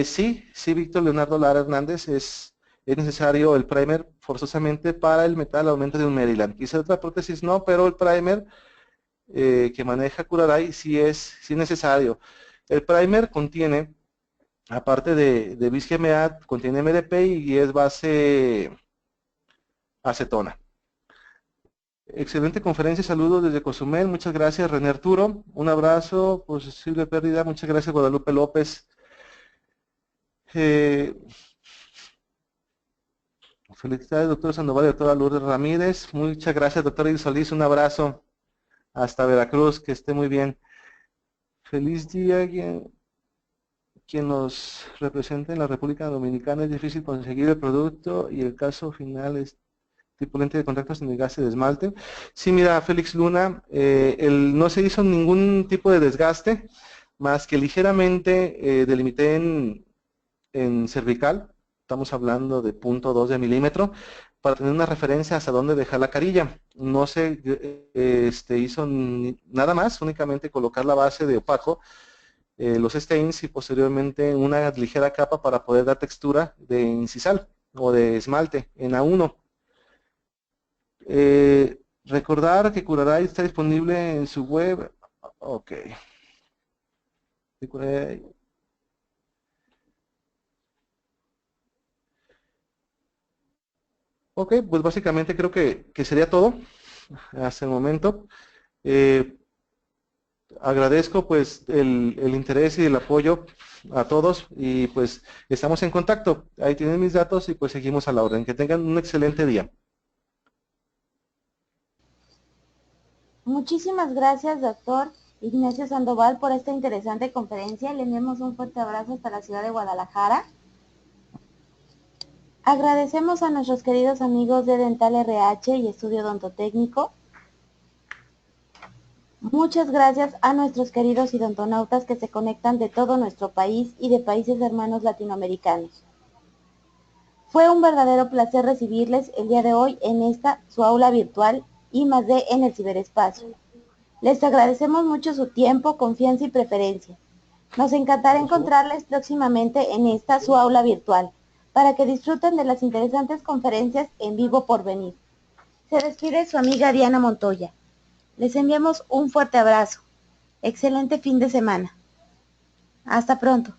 Sí, Víctor Leonardo Lara Hernández, es necesario el primer forzosamente para el metal aumento de un Maryland. Quizá otra prótesis no, pero el primer que maneja Curaray sí es necesario. El primer contiene, aparte de BIS-GMA, contiene MDP y es base acetona. Excelente conferencia, saludos desde Cozumel, muchas gracias René Arturo, un abrazo, posible pérdida, muchas gracias Guadalupe López. Felicidades, doctor Sandoval y doctora Lourdes Ramírez. Muchas gracias, doctora Iris Solís. Un abrazo hasta Veracruz, que esté muy bien. Feliz día, quien nos representa en la República Dominicana. Es difícil conseguir el producto y el caso final es tipo lente de contacto sin desgaste de esmalte. Sí, mira, Félix Luna, no se hizo ningún tipo de desgaste, más que ligeramente delimité en cervical. Estamos hablando de 0.2 de milímetro, para tener una referencia hasta dónde dejar la carilla. No se hizo nada más, únicamente colocar la base de opaco, los stains y posteriormente una ligera capa para poder dar textura de incisal o de esmalte en A1. Recordar que Curaray está disponible en su web. Ok. Ok, pues básicamente creo que sería todo hasta el momento. Agradezco pues el interés y el apoyo a todos y pues estamos en contacto. Ahí tienen mis datos y pues seguimos a la orden. Que tengan un excelente día. Muchísimas gracias, doctor Ignacio Sandoval, por esta interesante conferencia. Le enviamos un fuerte abrazo hasta la ciudad de Guadalajara. Agradecemos a nuestros queridos amigos de Dental RH y Estudio Odontotécnico. Muchas gracias a nuestros queridos odontonautas que se conectan de todo nuestro país y de países hermanos latinoamericanos. Fue un verdadero placer recibirles el día de hoy en esta, su aula virtual I+D en el ciberespacio. Les agradecemos mucho su tiempo, confianza y preferencia. Nos encantará encontrarles próximamente en esta, su aula virtual, para que disfruten de las interesantes conferencias en vivo por venir. Se despide su amiga Diana Montoya. Les enviamos un fuerte abrazo. Excelente fin de semana. Hasta pronto.